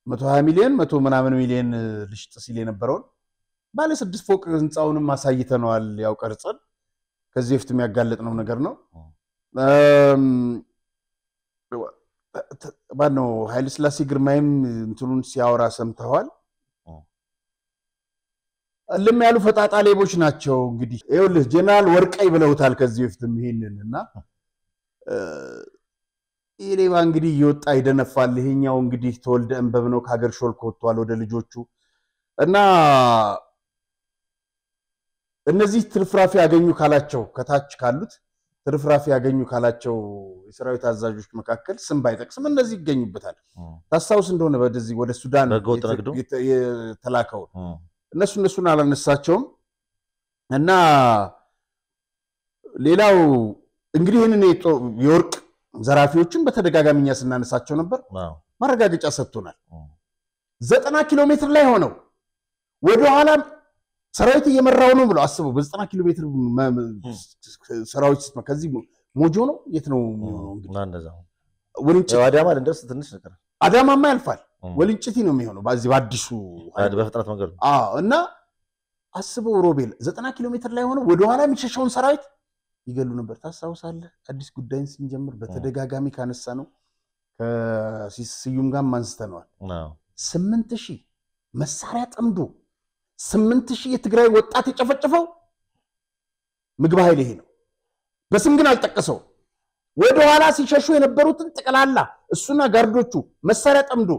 120 ሚሊዮን 100 ምናምን ሚሊዮን ልሽጥ ሲል የነበረውን ባለ 6 ፎቅ ህንጻውንም አሳይተነዋል። ያው ቀርጸን ከዚህ በፊት የሚያጋለጥነው ነገር ነው። ባነው ኃይለ ስላሴ ግርማይም እንትኑን ሲያወራ ሰምተዋል። እልም ያሉ ፈጣጣ ሌቦች ናቸው። እንግዲህ ይኸውልህ ጀነራል ወርቀይ ብለውታል ከዚህ በፊትም ይሄንንና ኢሌባ እንግዲህ ይወጣ ይደነፋል። ይሄኛው እንግዲህ ተወልደ አንበብ ነው ከሀገር ሾልኮ ወጥቷል ወደ ልጆቹ እና እነዚህ ትርፍራፊ ያገኙ ካላቸው ከታች ካሉት ትርፍራፊ ያገኙ ካላቸው የሰራዊት አዛዦች መካከል ስም ባይጠቅስም እነዚህ ይገኙበታል። ታስታውስ እንደሆነ በዚህ ወደ ሱዳን የተላከው እነሱን አላነሳቸውም እና ሌላው እንግዲህ እነኔ የወርቅ ዘራፊዎችን በተደጋጋሚኛ ስናነሳቸው ነበር። ማረጋገጫ ሰጥቶናል። 90 ኪሎ ሜትር ላይ ሆነው ወደ ኋላ ሰራዊት እየመራው ነው ብለው አስበው በ90 ኪሎ ሜትር ሰራዊት ከዚህ ሞጆ ነው የት ነው የሚሆነው እንግዲህ እንደዛው ወልንጭ አዳማ እንደርስ ትንሽ ነገር አዳማማ ያልፋል ወልንጭቲ ነው የሚሆነው በዚህ በአዲሱ በፍጥነት መንገድ እና አስበው ሮቤል 90 ኪሎ ሜትር ላይ ሆነው ወደ ኋላ የሚሸሸውን ሰራዊት ይገሉ ነበር። ታስታውሳለህ? አዲስ ጉዳይን ስንጀምር በተደጋጋሚ ካነሳ ነው ከሲስዩም ጋር ማንስተነዋል። 8000 መሳሪያ ጠምዶ 8000 የትግራይ ወጣት የጨፈጨፈው ምግብ ኃይል ይሄ ነው። በስም ግን አልጠቀሰው። ወደ ኋላ ሲሸሹ የነበሩትን ጠቅላላ እሱና ጋርዶቹ መሳሪያ ጠምዶ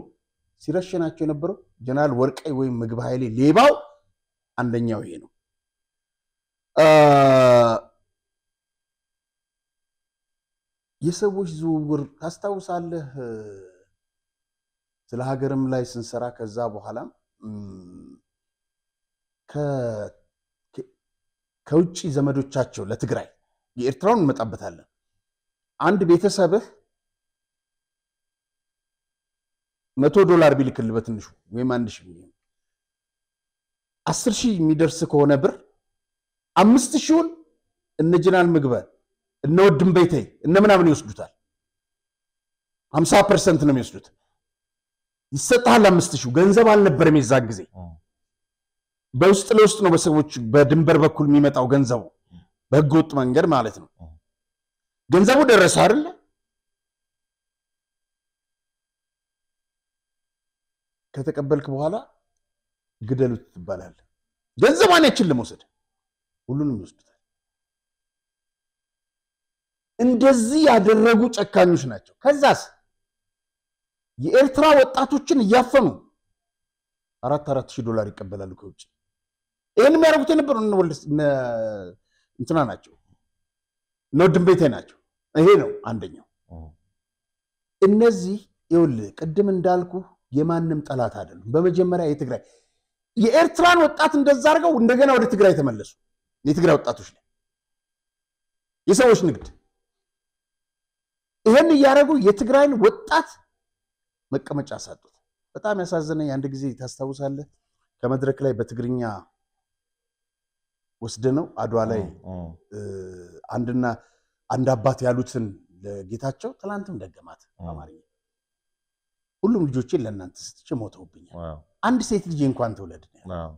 ሲረሽናቸው የነበረው ጀነራል ወርቀይ ወይም ምግብ ኃይል ሌባው አንደኛው ይሄ ነው። የሰዎች ዝውውር ታስታውሳለህ? ስለ ሀገርም ላይ ስንሰራ ከዛ በኋላም ከውጪ ዘመዶቻቸው ለትግራይ የኤርትራውን እንመጣበታለን። አንድ ቤተሰብህ $100 ቢልክልህ በትንሹ ወይም 1000 ሚሊዮን 10,000 የሚደርስ ከሆነ ብር 5,000ን እነ ጀነራል ምግበ እነ ወድም ቤቴ እነ ምናምን ይወስዱታል። 50% ነው የሚወስዱት። ይሰጣል 5,000 ገንዘብ አልነበረም የዛን ጊዜ በውስጥ ለውስጥ ነው በሰዎች በድንበር በኩል የሚመጣው ገንዘቡ በህገወጥ መንገድ ማለት ነው። ገንዘቡ ደረሰ አይደል? ከተቀበልክ በኋላ ግደሉት ይባላል። ገንዘቧን ያችን ለመውሰድ ሁሉንም ይወስዱታል። እንደዚህ ያደረጉ ጨካኞች ናቸው። ከዛስ የኤርትራ ወጣቶችን እያፈኑ $4,000 ይቀበላሉ ከውጭ። ይሄን የሚያደርጉት የነበሩ እንትና ናቸው ነው ድንቤቴ ናቸው። ይሄ ነው አንደኛው። እነዚህ ይኸውልህ ቅድም እንዳልኩ የማንም ጠላት አይደሉም። በመጀመሪያ የትግራይ የኤርትራን ወጣት እንደዛ አድርገው እንደገና ወደ ትግራይ ተመለሱ። የትግራይ ወጣቶች ላይ የሰዎች ንግድ ይሄን እያደረጉ የትግራይን ወጣት መቀመጫ አሳጡት። በጣም ያሳዘነኝ አንድ ጊዜ ታስታውሳለህ? ከመድረክ ላይ በትግርኛ ወስደነው አድዋ ላይ አንድ አባት ያሉትን ለጌታቸው ትላንትም ደገማት አማርኛ። ሁሉም ልጆቼን ለእናንተ ስትቼ ሞተውብኛል። አንድ ሴት ልጅ እንኳን ተወለድ ነው።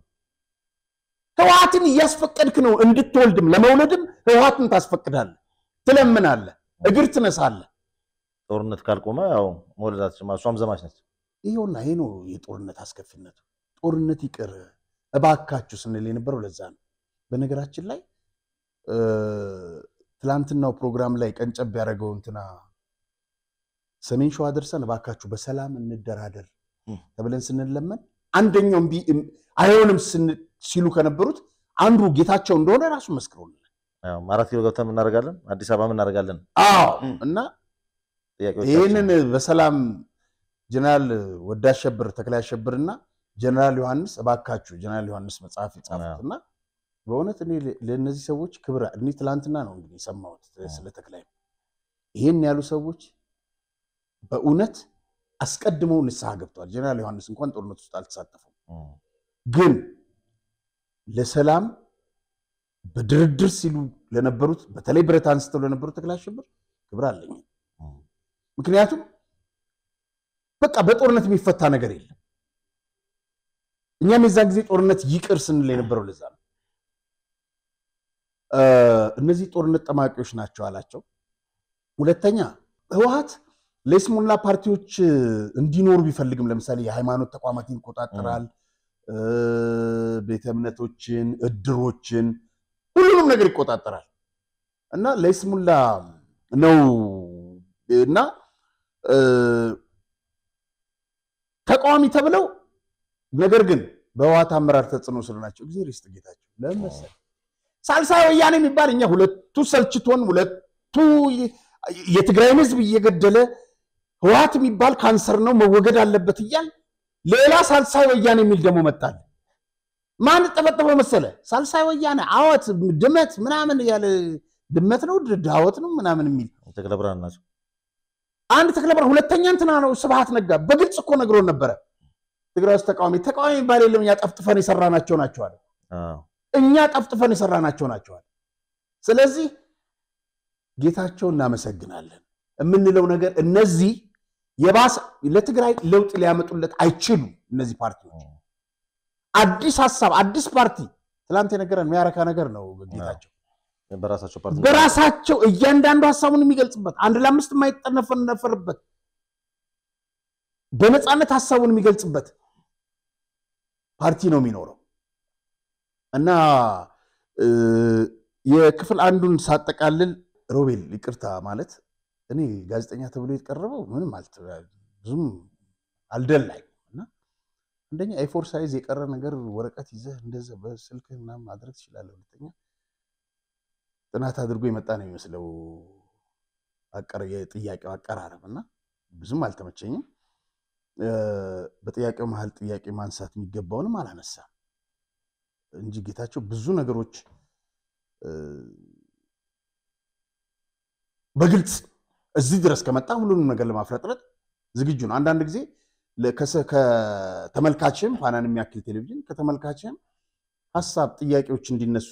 ህወሓትን እያስፈቀድክ ነው እንድትወልድም ለመውለድም ህወሓትን ታስፈቅዳለህ፣ ትለምናለህ፣ እግር ትነሳለህ። ጦርነት ካልቆመ ያው መውለዳችን ማሷም ዘማች ነች። ይሄውና ይሄ ነው የጦርነት አስከፊነቱ። ጦርነት ይቅር እባካችሁ ስንል የነበረው ለዛ ነው። በነገራችን ላይ ትላንትናው ፕሮግራም ላይ ቀንጨብ ያደረገው እንትና ሰሜን ሸዋ ደርሰን እባካችሁ በሰላም እንደራደር ተብለን ስንለመን አንደኛው አይሆንም ሲሉ ከነበሩት አንዱ ጌታቸው እንደሆነ ራሱ መስክሮልናል። አራት ኪሎ ገብተን እናደርጋለን፣ አዲስ አበባ እናደርጋለን። እና ይሄንን በሰላም ጀነራል ወዳሸብር ተክለያሸብርና ጀነራል ዮሐንስ እባካችሁ ጀነራል ዮሐንስ መጽሐፍ ይጻፉትና በእውነት እኔ ለነዚህ ሰዎች ክብር እኔ ትላንትና ነው እንግዲህ ሰማሁት ስለ ተክላይ ይሄን ያሉ ሰዎች በእውነት አስቀድመው ንስሐ ገብተዋል። ጀነራል ዮሐንስ እንኳን ጦርነት ውስጥ አልተሳተፈም፣ ግን ለሰላም በድርድር ሲሉ ለነበሩት በተለይ ብረት አንስተው ለነበሩት ተክለያሸብር ክብር አለኝ። ምክንያቱም በቃ በጦርነት የሚፈታ ነገር የለም። እኛም የዛን ጊዜ ጦርነት ይቅር ስንል የነበረው ለዛ ነው። እነዚህ ጦርነት ጠማቂዎች ናቸው አላቸው። ሁለተኛ ህወሓት ለስሙላ ፓርቲዎች እንዲኖሩ ቢፈልግም ለምሳሌ የሃይማኖት ተቋማትን ይቆጣጠራል፣ ቤተ እምነቶችን፣ እድሮችን፣ ሁሉንም ነገር ይቆጣጠራል እና ለስሙላ ነው እና ተቃዋሚ ተብለው ነገር ግን በህወሓት አመራር ተጽዕኖ ስር ናቸው። እግዚአብሔር ይስጥ ጌታቸው ለምሳሌ ሳልሳይ ወያኔ የሚባል እኛ ሁለቱ ሰልችቶን ሁለቱ የትግራይን ህዝብ እየገደለ ህወሓት የሚባል ካንሰር ነው መወገድ አለበት እያል ሌላ ሳልሳይ ወያኔ የሚል ደግሞ መጣል። ማን ተፈጠፈው መሰለ? ሳልሳይ ወያኔ አወት ድመት ምናምን ያለ ድመት ነው ዳወት ነው ምናምን የሚል ተክለብራን ናቸው። አንድ ተክለብራን ሁለተኛ እንትና ነው ስብሃት ነጋ በግልጽ እኮ ነግሮን ነበረ። ትግራይ ውስጥ ተቃዋሚ የሚባል የለም እኛ ጠፍጥፈን የሰራናቸው ናቸው አለ። እኛ ጠፍጥፈን የሰራናቸው ናቸው አለ። ስለዚህ ጌታቸው እናመሰግናለን የምንለው ነገር እነዚህ የባሰ ለትግራይ ለውጥ ሊያመጡለት አይችሉም። እነዚህ ፓርቲዎች አዲስ ሐሳብ አዲስ ፓርቲ ትላንት የነገረን የሚያረካ ነገር ነው። ጌታቸው በራሳቸው እያንዳንዱ ሐሳቡን የሚገልጽበት አንድ ለአምስት የማይጠነፈርበት በነፃነት ሐሳቡን የሚገልጽበት ፓርቲ ነው የሚኖረው እና የክፍል አንዱን ሳጠቃልል ሮቤል ይቅርታ ማለት እኔ ጋዜጠኛ ተብሎ የተቀረበው ምንም ብዙም አልደላይ እና አንደኛ ኤ4 ሳይዝ የቀረ ነገር ወረቀት ይዘህ እንደዛ በስልክ ምናምን ማድረግ ትችላለህ። ሁለተኛ ጥናት አድርጎ የመጣ ነው የሚመስለው የጥያቄው አቀራረብና ብዙም አልተመቸኝም። በጥያቄው መሃል ጥያቄ ማንሳት የሚገባውንም አላነሳም እንጂ ጌታቸው ብዙ ነገሮች በግልጽ እዚህ ድረስ ከመጣ ሁሉንም ነገር ለማፍረጥረጥ ዝግጁ ነው። አንዳንድ ጊዜ ከተመልካችም ፋናን የሚያክል ቴሌቪዥን ከተመልካችም ሐሳብ ጥያቄዎች እንዲነሱ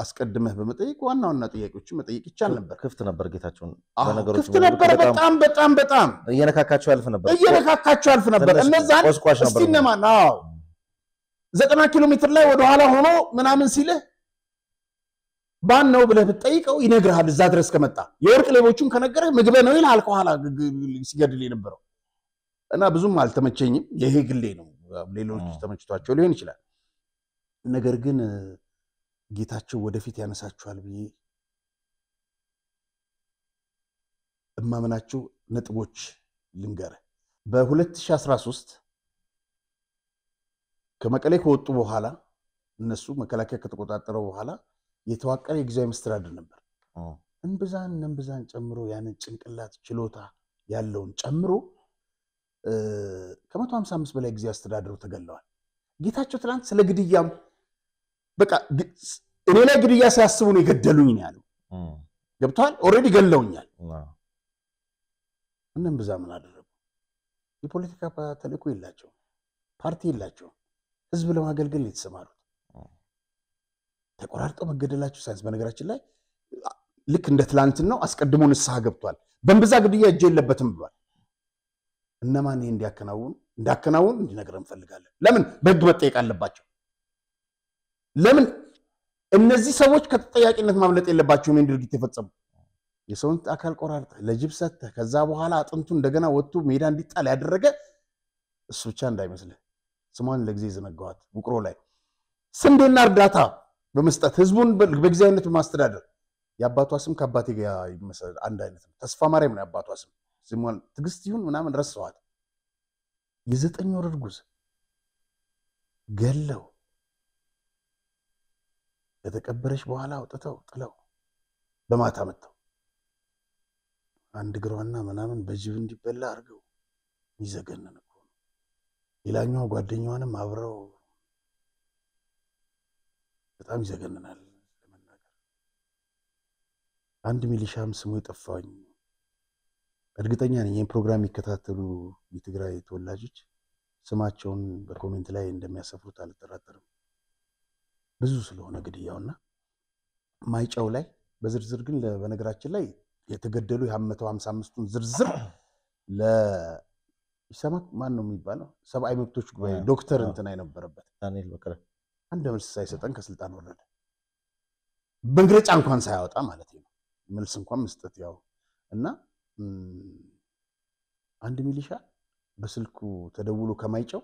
አስቀድመህ በመጠየቅ ዋናውና ጥያቄዎችን መጠየቅ ይቻል ነበር። ክፍት ነበር ጌታቸው ለነገሮች ክፍት ነበር። በጣም እየነካካቸው ያልፍ ነበር። እነዛን እስቲ እነማን 90 ኪሎ ሜትር ላይ ወደ ኋላ ሆኖ ምናምን ሲልህ ባን ነው ብለህ ብትጠይቀው ይነግርሃል። እዛ ድረስ ከመጣ የወርቅ ሌቦቹን ከነገረህ ምግብ ነው ይልሃል ከኋላ ሲገድል የነበረው እና ብዙም አልተመቸኝም። ይሄ ግሌ ነው። ሌሎች ተመችቷቸው ሊሆን ይችላል። ነገር ግን ጌታቸው ወደፊት ያነሳቸዋል ብዬ እማመናቸው ነጥቦች ልንገርህ። በ2013 ከመቀሌ ከወጡ በኋላ እነሱ መከላከያ ከተቆጣጠረው በኋላ የተዋቀረ የጊዜያዊ መስተዳድር ነበር። እንብዛን ጨምሮ ያንን ጭንቅላት ችሎታ ያለውን ጨምሮ ከ155 በላይ ጊዜያዊ አስተዳደሩ ተገለዋል። ጌታቸው ትላንት ስለ ግድያም በቃ እኔ ላይ ግድያ ሲያስቡ ነው የገደሉኝ ነው ያለው። ገብቷል። ኦሬዲ ገለውኛል። እንብዛ ምን አደረጉ? የፖለቲካ ተልእኮ የላቸው፣ ፓርቲ የላቸው፣ ህዝብ ለማገልገል የተሰማሩት ተቆራርጠው መገደላቸው ሳይንስ በነገራችን ላይ ልክ እንደ ትላንትናው አስቀድሞ ንስሐ ገብቷል። በእንብዛ ግድያ እጅ የለበትም ብሏል። እነማን ይሄ እንዳከናውን እንዲነግረን እንፈልጋለን። ለምን በህግ መጠየቅ አለባቸው? ለምን እነዚህ ሰዎች ከተጠያቂነት ማምለጥ የለባቸውም? ይሄን ድርጊት የፈጸሙ የሰውን አካል ቆራርጠህ ለጅብ ሰጥተህ ከዛ በኋላ አጥንቱ እንደገና ወጥቶ ሜዳ እንዲጣል ያደረገ እሱ ብቻ እንዳይመስልህ። ስሟን ለጊዜ ዘነጋዋት ውቅሮ ላይ ስንዴና እርዳታ በመስጠት ህዝቡን በጊዜያዊነት በማስተዳደር ያባቷ ስም ከአባቴ ጋር ይመሰል አንድ አይነት ነው ተስፋ ማርያም ነው ያባቷ ስም ስሟን ትግስት ይሁን ምናምን ረሳዋት የ9 ወር እርጉዝ ገለው ከተቀበረች በኋላ አውጥተው ጥለው በማታ መጣው አንድ ግሯና ምናምን በጅብ እንዲበላ አርገው ይዘገነን እኮ ሌላኛው ጓደኛዋንም አብረው በጣም ይዘገነናል ለመናገር አንድ ሚሊሻም ስሙ ይጠፋኝ እርግጠኛ ነኝ ይሄን ፕሮግራም ይከታተሉ የትግራይ ተወላጆች ስማቸውን በኮሜንት ላይ እንደሚያሰፍሩት አልተጠራጠርም ብዙ ስለሆነ ግድያውና ማይጫው ላይ በዝርዝር ግን በነገራችን ላይ የተገደሉ የ155ቱን ዝርዝር ለይሰማክ ማን ነው የሚባለው ሰብአዊ መብቶች ጉባኤ ዶክተር እንትና የነበረበት ዳንኤል በቀለ አንድ መልስ ሳይሰጠን ከስልጣን ወረደ በእንግሊዝ እንኳን ሳያወጣ ማለት ነው መልስ እንኳን መስጠት ያው እና አንድ ሚሊሻ በስልኩ ተደውሎ ከማይጫው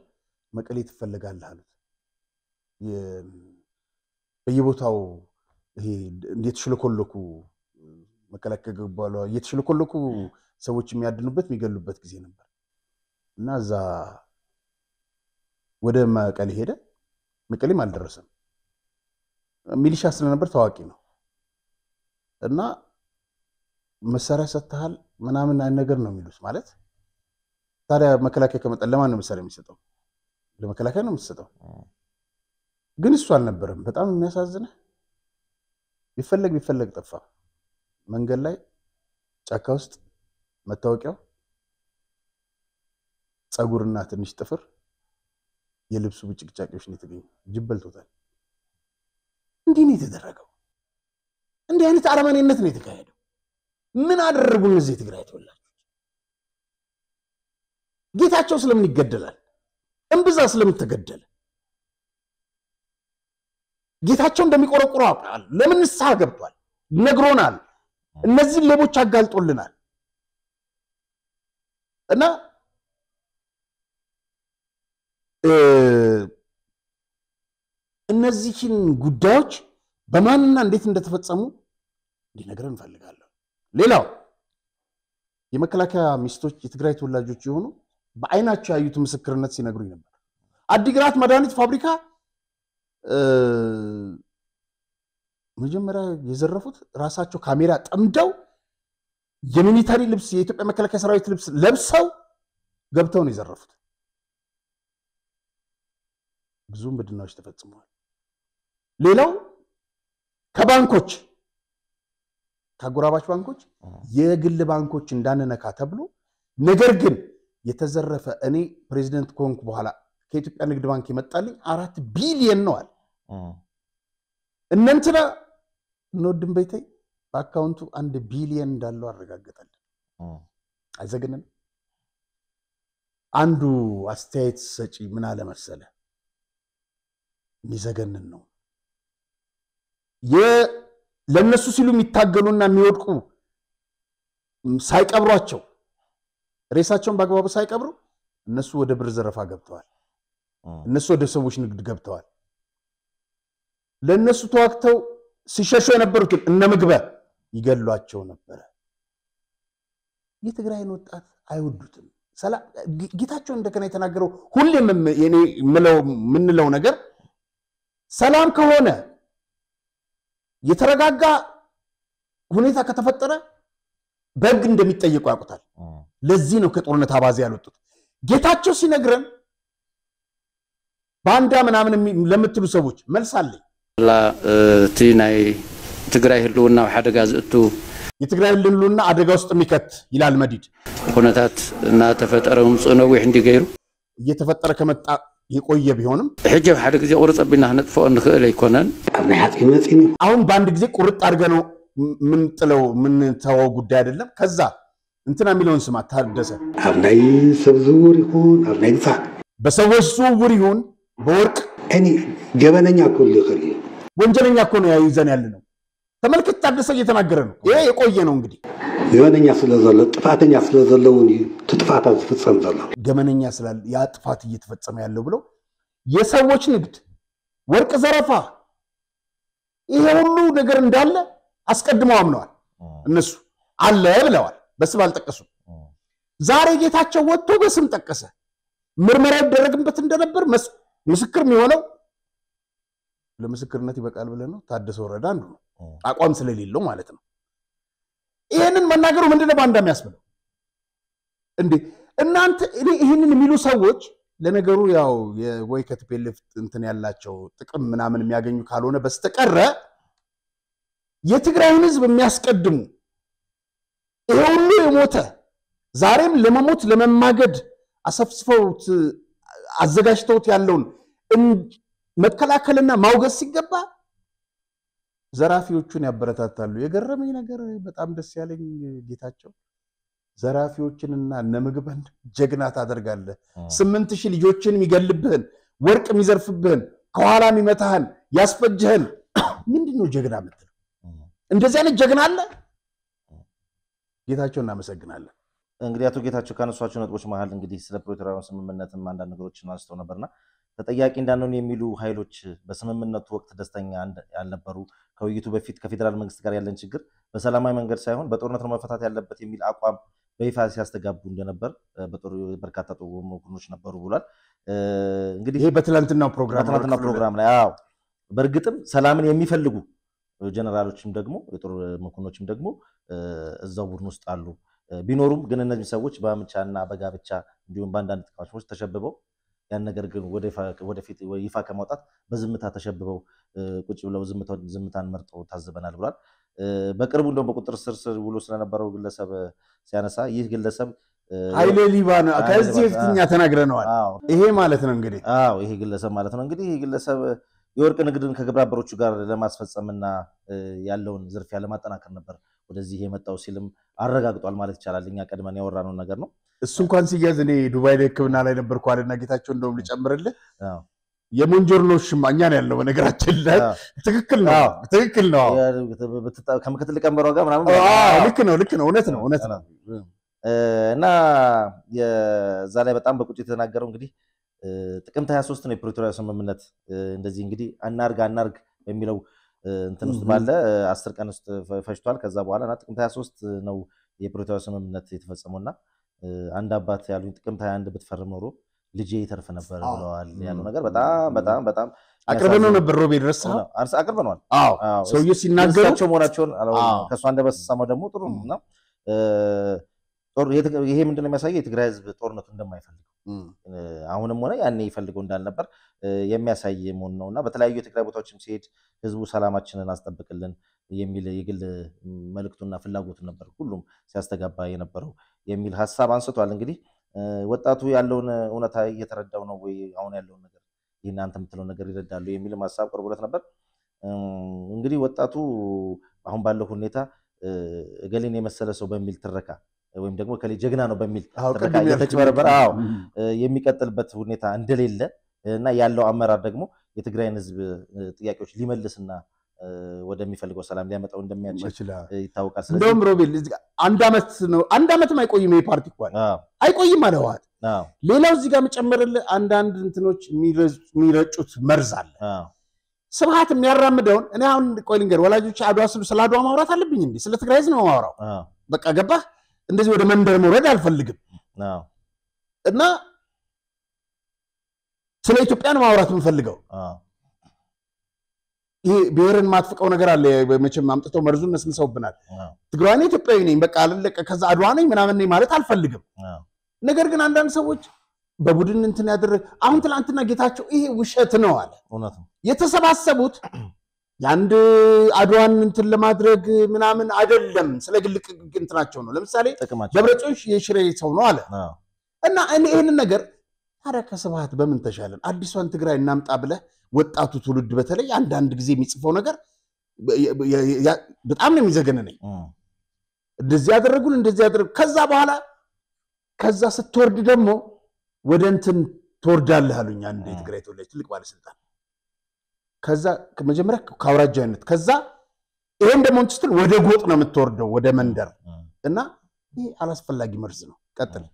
መቀሌ ትፈልጋለህ አሉት በየቦታው ይሄ እንዴት ሽለኮለኩ መከላከያ ገባሉ እየተሽለኮለኩ ሰዎች የሚያድኑበት የሚገሉበት ጊዜ ነበር እና እዛ ወደ መቀሌ ሄደ መቀሌም አልደረሰም ሚሊሻ ስለነበር ታዋቂ ነው እና መሳሪያ ሰጥተሃል ምናምን አይ ነገር ነው የሚሉት ማለት ታዲያ መከላከያ ከመጣ ለማን ነው መሳሪያ የሚሰጠው ለመከላከያ ነው የሚሰጠው ግን እሱ አልነበረም በጣም የሚያሳዝነ ቢፈለግ ጠፋ መንገድ ላይ ጫካ ውስጥ መታወቂያው ጸጉርና ትንሽ ጥፍር የልብሱ ብጭቅጫቂዎች ነው የተገኘ ጅበልቶታል እንዴ ነው የተደረገው እንዴ አይነት አረመኔነት ነው የተካሄደው ምን አደረጉ እነዚህ ትግራይ ተወላጆች ጌታቸው ስለምን ይገደላል እንብዛ ስለምን ተገደለ ጌታቸው እንደሚቆረቆሩ አውቃል ለምን ንስሐ ገብቷል ነግሮናል እነዚህ ሌቦች አጋልጦልናል እና እነዚህን ጉዳዮች በማንና እንዴት እንደተፈጸሙ እንዲነግረን እንፈልጋለን ሌላው የመከላከያ ሚስቶች የትግራይ ተወላጆች የሆኑ በአይናቸው ያዩት ምስክርነት ሲነግሩኝ ነበር አዲግራት መድኃኒት ፋብሪካ መጀመሪያ የዘረፉት ራሳቸው ካሜራ ጠምደው የሚሊታሪ ልብስ የኢትዮጵያ መከላከያ ሰራዊት ልብስ ለብሰው ገብተው ነው የዘረፉት ብዙም በድናዎች ተፈጽመዋል ሌላው ከባንኮች ከጎራባች ባንኮች የግል ባንኮች እንዳንነካ ተብሎ ነገር ግን የተዘረፈ እኔ ፕሬዝዳንት ኮንክ በኋላ ከኢትዮጵያ ንግድ ባንክ ይመጣልኝ 4 ቢሊዮን ነው አለ እነንትና ኖድም በይተይ በአካውንቱ 1 ቢሊዮን እንዳለው አረጋግጣል አይዘገነን አንዱ አስተያየት ሰጪ ምን አለ መሰለ ሚዘገነን ነው ለነሱ ሲሉ የሚታገሉና የሚወድቁ ሳይቀብሯቸው ሬሳቸውን በአግባቡ ሳይቀብሩ እነሱ ወደ ብር ዘረፋ ገብተዋል እነሱ ወደ ሰዎች ንግድ ገብተዋል ለነሱ ተዋክተው ሲሸሹ የነበሩት እነ ምግበ ይገሏቸው ነበር የትግራይን ወጣት አይወዱትም ሰላም ጌታቸው እንደከና የተናገረው ሁሌም የኔ ምንለው ነገር ሰላም ከሆነ የተረጋጋ ሁኔታ ከተፈጠረ በግ እንደሚጠየቁ ያውቁታል ለዚህ ነው ከጦርነት አባዜ ያሉት ጌታቸው ሲነግረን ባንዳ ምናምን ለምትሉ ሰዎች መልሳለኝ ቲናይ ትግራይ ህልውና ወሐደጋ ዝእቱ የትግራይ ህልውና አደጋ ውስጥ የሚከት ይላል መዲድ ሁነታት እና ተፈጠረው ጽነው እንዲገይሩ እየተፈጠረ ከመጣ የቆየ ቢሆንም ህጀብ ሓደ ጊዜ ቁርጥብና ነጥፈው እንخل አይኮነን አሁን ባንድ ጊዜ ቁርጥ አድርገነው ምን ጥለው ምን ተዋው ጉዳይ አይደለም ከዛ እንትና ሚሊዮን ስማ ታደሰ አብናይ ሰብዙር ይሁን አብናይ ግፋ በሰዎች ዝውውር ይሁን በወርቅ እኔ ገበነኛ ኩል ይخل ወንጀለኛ እኮ ነው ያይዘን ያለነው ተመልከት ታደሰ እየተናገረ ነው ይሄ የቆየ ነው እንግዲህ ገበነኛ ስለዘለ ጥፋተኛ ስለዘለውኝ ተጥፋታ ተፈጸም ዘለ ገበነኛ ስላል ያ ጥፋት እየተፈጸመ ያለው ብሎ የሰዎች ንግድ ወርቅ ዘረፋ ይሄ ሁሉ ነገር እንዳለ አስቀድመው አምነዋል እነሱ አለ ብለዋል በስም አልጠቀሱም ዛሬ ጌታቸው ወጥቶ በስም ጠቀሰ ምርመራ ይደረግበት እንደነበር ምስክር የሚሆነው ለምስክርነት ይበቃል ብለ ነው ታደሰ ወረዳ አንዱ ነው አቋም ስለሌለው ማለት ነው ይሄንን መናገሩ ምንድነው ባንዳ የሚያስብለው እንዴ እናንተ ይሄንን የሚሉ ሰዎች ለነገሩ ያው ወይ ከትፔልፍ እንትን ያላቸው ጥቅም ምናምን የሚያገኙ ካልሆነ በስተቀረ የትግራይን ህዝብ የሚያስቀድሙ ይሄ ሁሉ የሞተ ዛሬም ለመሞት ለመማገድ አሰፍስፈውት አዘጋጅተውት ያለውን መከላከልና ማውገስ ሲገባ ዘራፊዎቹን ያበረታታሉ የገረመኝ ነገር በጣም ደስ ያለኝ ጌታቸው ዘራፊዎችንና ነምግበን ጀግና ታደርጋለህ 8000 ልጆችን የሚገልብህን ወርቅ የሚዘርፍብህን ከኋላ የሚመታህን ያስፈጀህን ምንድነው ጀግና ምትል እንደዚህ አይነት ጀግና አለ ጌታቸው እናመሰግናለን እንግዲህ አቶ ጌታቸው ካነሷቸው ነጥቦች መሃል እንግዲህ ስለ ፕሪቶሪያው ስምምነትም አንዳንድ ነገሮችን አንስተው ነበርና ተጠያቂ እንዳንሆን የሚሉ ኃይሎች በስምምነቱ ወቅት ደስተኛ ያልነበሩ ከውይይቱ በፊት ከፌደራል መንግስት ጋር ያለን ችግር በሰላማዊ መንገድ ሳይሆን በጦርነት ነው መፈታት ያለበት የሚል አቋም በይፋ ሲያስተጋቡ እንደነበር በጦር በርካታ ጦርነቶች ነበሩ ብሏል እንግዲህ ይሄ በትላንትናው ፕሮግራም ላይ አዎ በርግጥም ሰላምን የሚፈልጉ ጀነራሎችም ደግሞ የጦር መኮንኖችም ደግሞ እዛው ቡድን ውስጥ አሉ ቢኖሩም ግን እነዚህ ሰዎች በአምቻና በጋብቻ እንዲሁም በአንዳንድ ጥቃቶች ተሸብበው ያን ነገር ግን ወደፊት ይፋ ከማውጣት በዝምታ ተሸብበው ቁጭ ብለው ዝምታን መርጠው ታዝበናል ብሏል በቅርቡ እንደው በቁጥር ስር ውሎ ስለነበረው ግለሰብ ሲያነሳ ይህ ግለሰብ ኃይሌ ሊባኖ ከዚህ ፍትኛ ተናግረናል ይሄ ማለት ነው እንግዲህ ይሄ ግለሰብ ማለት ነው እንግዲህ ይሄ ግለሰብ የወርቅ ንግድን ከግብረ አበሮቹ ጋር ለማስፈጸምና ያለውን ዝርፊያ ለማጠናከር ነበር ወደዚህ የመጣው ሲልም አረጋግጧል ማለት ይቻላል እኛ ቀድመን ያወራነው ነገር ነው እሱ እንኳን ሲያዝ እኔ ዱባይ ላይ ህክምና ላይ ነበርኩ አለና ጌታቸው እንደውም ልጨምርልህ የሞንጆርኖሽ ማኛን ያለው በነገራችን ላይ ትክክል ነው ከምክትል ሊቀመንበሩ ጋር ምናምን ልክ ነው እውነት ነው እና የዛ ላይ በጣም በቁጭት የተናገረው እንግዲህ ጥቅምት 23 ነው የፕሪቶሪያ ስምምነት እንደዚህ እንግዲህ አናርግ በሚለው እንትን ውስጥ ባለ 10 ቀን ውስጥ ፈጅቷል ከዛ በኋላ እና ጥቅምት 23 ነው የፕሪቶሪያ ስምምነት የተፈጸመውና አንድ አባት ያሉኝ ጥቅምት 21 ብትፈርም ኖሮ ልጄ ይተርፍ ነበር ብለዋል ያለው ነገር በጣም አቅርበነው ነበር ሮቤ ድረስ አቅርበነዋል ሰውዬ ሲናገሩ መሆናቸውን ከሷ እንደበሰማው ደግሞ ጥሩ ነውና ይሄ ምንድነው የሚያሳየው የትግራይ ህዝብ ጦርነቱ እንደማይፈልግ አሁንም ሆነ ያኔ ይፈልገው እንዳልነበር የሚያሳይ መሆን ነውና በተለያዩ የትግራይ ቦታዎችም ሲሄድ ህዝቡ ሰላማችንን አስጠብቅልን የሚል የግል መልእክቱና ፍላጎቱ ነበር ሁሉም ሲያስተጋባ የነበረው የሚል ሐሳብ አንስቷል እንግዲህ ወጣቱ ያለውን እውነታ እየተረዳው ነው ወይ አሁን ያለውን ነገር ይሄን አንተ የምትለው ነገር ይረዳሉ የሚል ሐሳብ ቀርቦለት ነበር እንግዲህ ወጣቱ አሁን ባለው ሁኔታ እገሌን የመሰለ ሰው በሚል ትረካ ወይም ደግሞ ከሌ ጀግና ነው በሚል ትረካ የተጨበረበረ የሚቀጥልበት ሁኔታ እንደሌለ እና ያለው አመራር ደግሞ የትግራይን ህዝብ ጥያቄዎች ሊመልስና ወደሚፈልገው ሰላም ሊያመጣው እንደሚያችል ይታወቃል እንደውም ሮቤል አንድ አመት አይቆይም የፓርቲ እንኳን አይቆይም አለዋት ሌላው እዚህ ጋር መጨመርልህ አንዳንድ እንትኖች የሚረጩት መርዝ አለ ስብሃት የሚያራምደውን እኔ አሁን ቆይ ልንገር ወላጆች አድዋ ስለ አድዋ ማውራት አለብኝ እንዴ ስለ ትግራይ ህዝብ ነው ማውራው በቃ ገባህ እንደዚህ ወደ መንደር መውረድ አልፈልግም እና ስለ ኢትዮጵያ ነው ማውራት የምፈልገው ይሄ ብሔርን ማጥፍቀው ነገር አለ በመቼም አምጥተው መርዙን ነስንሰውብናል ትግራይን ኢትዮጵያዊ ነኝ በቃ አለቀ ከዛ አድዋ ነኝ ምናምን ነኝ ማለት አልፈልግም ነገር ግን አንዳንድ ሰዎች በቡድን እንትን ያደረግ አሁን ትላንትና ጌታቸው ይሄ ውሸት ነው አለ እውነት ነው የተሰባሰቡት ያንድ አድዋን እንትን ለማድረግ ምናምን አይደለም ስለ ግልቅ እንትናቸው ነው ለምሳሌ ደብረጽዮን የሽሬ ሰው ነው አለ እና ይሄን ነገር ታዲያ ከስብሃት በምን ተሻለን አዲሷን ትግራይ እናምጣ ብለ ወጣቱ ትውልድ በተለይ አንዳንድ ጊዜ የሚጽፈው ነገር በጣም ነው የሚዘገነነኝ እንደዚህ ያደረጉ ከዛ በኋላ ከዛ ስትወርድ ደግሞ ወደ እንትን ትወርዳለህ አሉኝ አንድ የትግራይ ተወላጅ ትልቅ ባለስልጣን ከዛ መጀመሪያ ካውራጃነት ከዛ ይሄን ደግሞ እንትል ወደ ጎጥ ነው የምትወርደው ወደ መንደር እና ይሄ አላስፈላጊ መርዝ ነው ቀጥል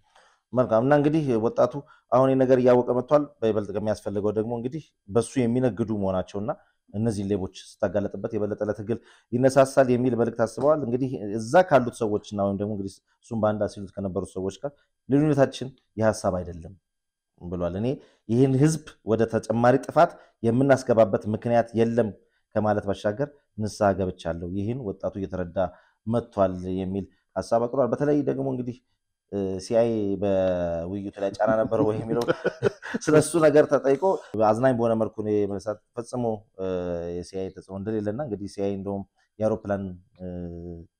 መልካም እና እንግዲህ ወጣቱ አሁን ነገር ያወቀ መጥቷል በይበልጥ የሚያስፈልገው ደግሞ እንግዲህ በሱ የሚነግዱ መሆናቸውና እነዚህ ሌቦች ስታጋለጥበት የበለጠ ለትግል ይነሳሳል የሚል መልእክት አስበዋል። እንግዲህ እዛ ካሉት ሰዎችና ወይም ደግሞ እንግዲህ እሱም ባንዳ ሲሉት ከነበሩት ሰዎች ጋር ልዩነታችን የሐሳብ አይደለም ብሏል። እኔ ይህን ህዝብ ወደ ተጨማሪ ጥፋት የምናስገባበት ምክንያት የለም ከማለት ባሻገር ንስሐ ገብቻለሁ፣ ይህን ወጣቱ እየተረዳ መጥቷል የሚል ሐሳብ አቅርቧል። በተለይ ደግሞ እንግዲህ ሲአይ በውይይቱ ላይ ጫና ነበር ወይ የሚለው ስለሱ ነገር ተጠይቆ አዝናኝ በሆነ መልኩ ነው መልሳት ፈጽሞ የሲአይ ተጽዕኖ እንደሌለና እንግዲህ ሲአይ እንደውም የአውሮፕላን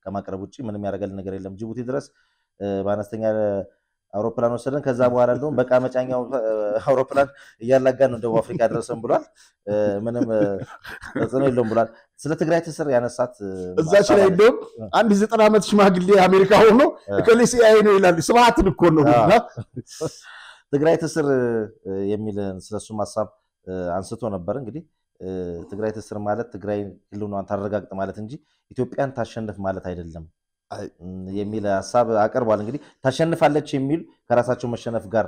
ከማቅረብ ውጪ ምንም ያደረገልን ነገር የለም ጅቡቲ ድረስ በአነስተኛ አውሮፕላን ወሰደን ከዛ በኋላ እንደውም በቃ መጫኛው አውሮፕላን እያላጋን ነው ደቡብ አፍሪካ ደረሰን ብሏል። ምንም ተጽዕኖ የለውም ብሏል። ስለ ትግራይ ትስር ያነሳት እዛች ላይ እንደውም አንድ 90 ዓመት ሽማግሌ አሜሪካ ሆኖ እከሌ ሲአይ ነው ይላል። ስብሃትን እኮ ነው ትግራይ ትስር የሚል ስለሱም ሐሳብ አንስቶ ነበር። እንግዲህ ትግራይ ትስር ማለት ትግራይ ህልውናዋን ታረጋግጥ ማለት እንጂ ኢትዮጵያን ታሸንፍ ማለት አይደለም የሚል ሐሳብ አቀርቧል። እንግዲህ ታሸንፋለች የሚል ከራሳቸው መሸነፍ ጋር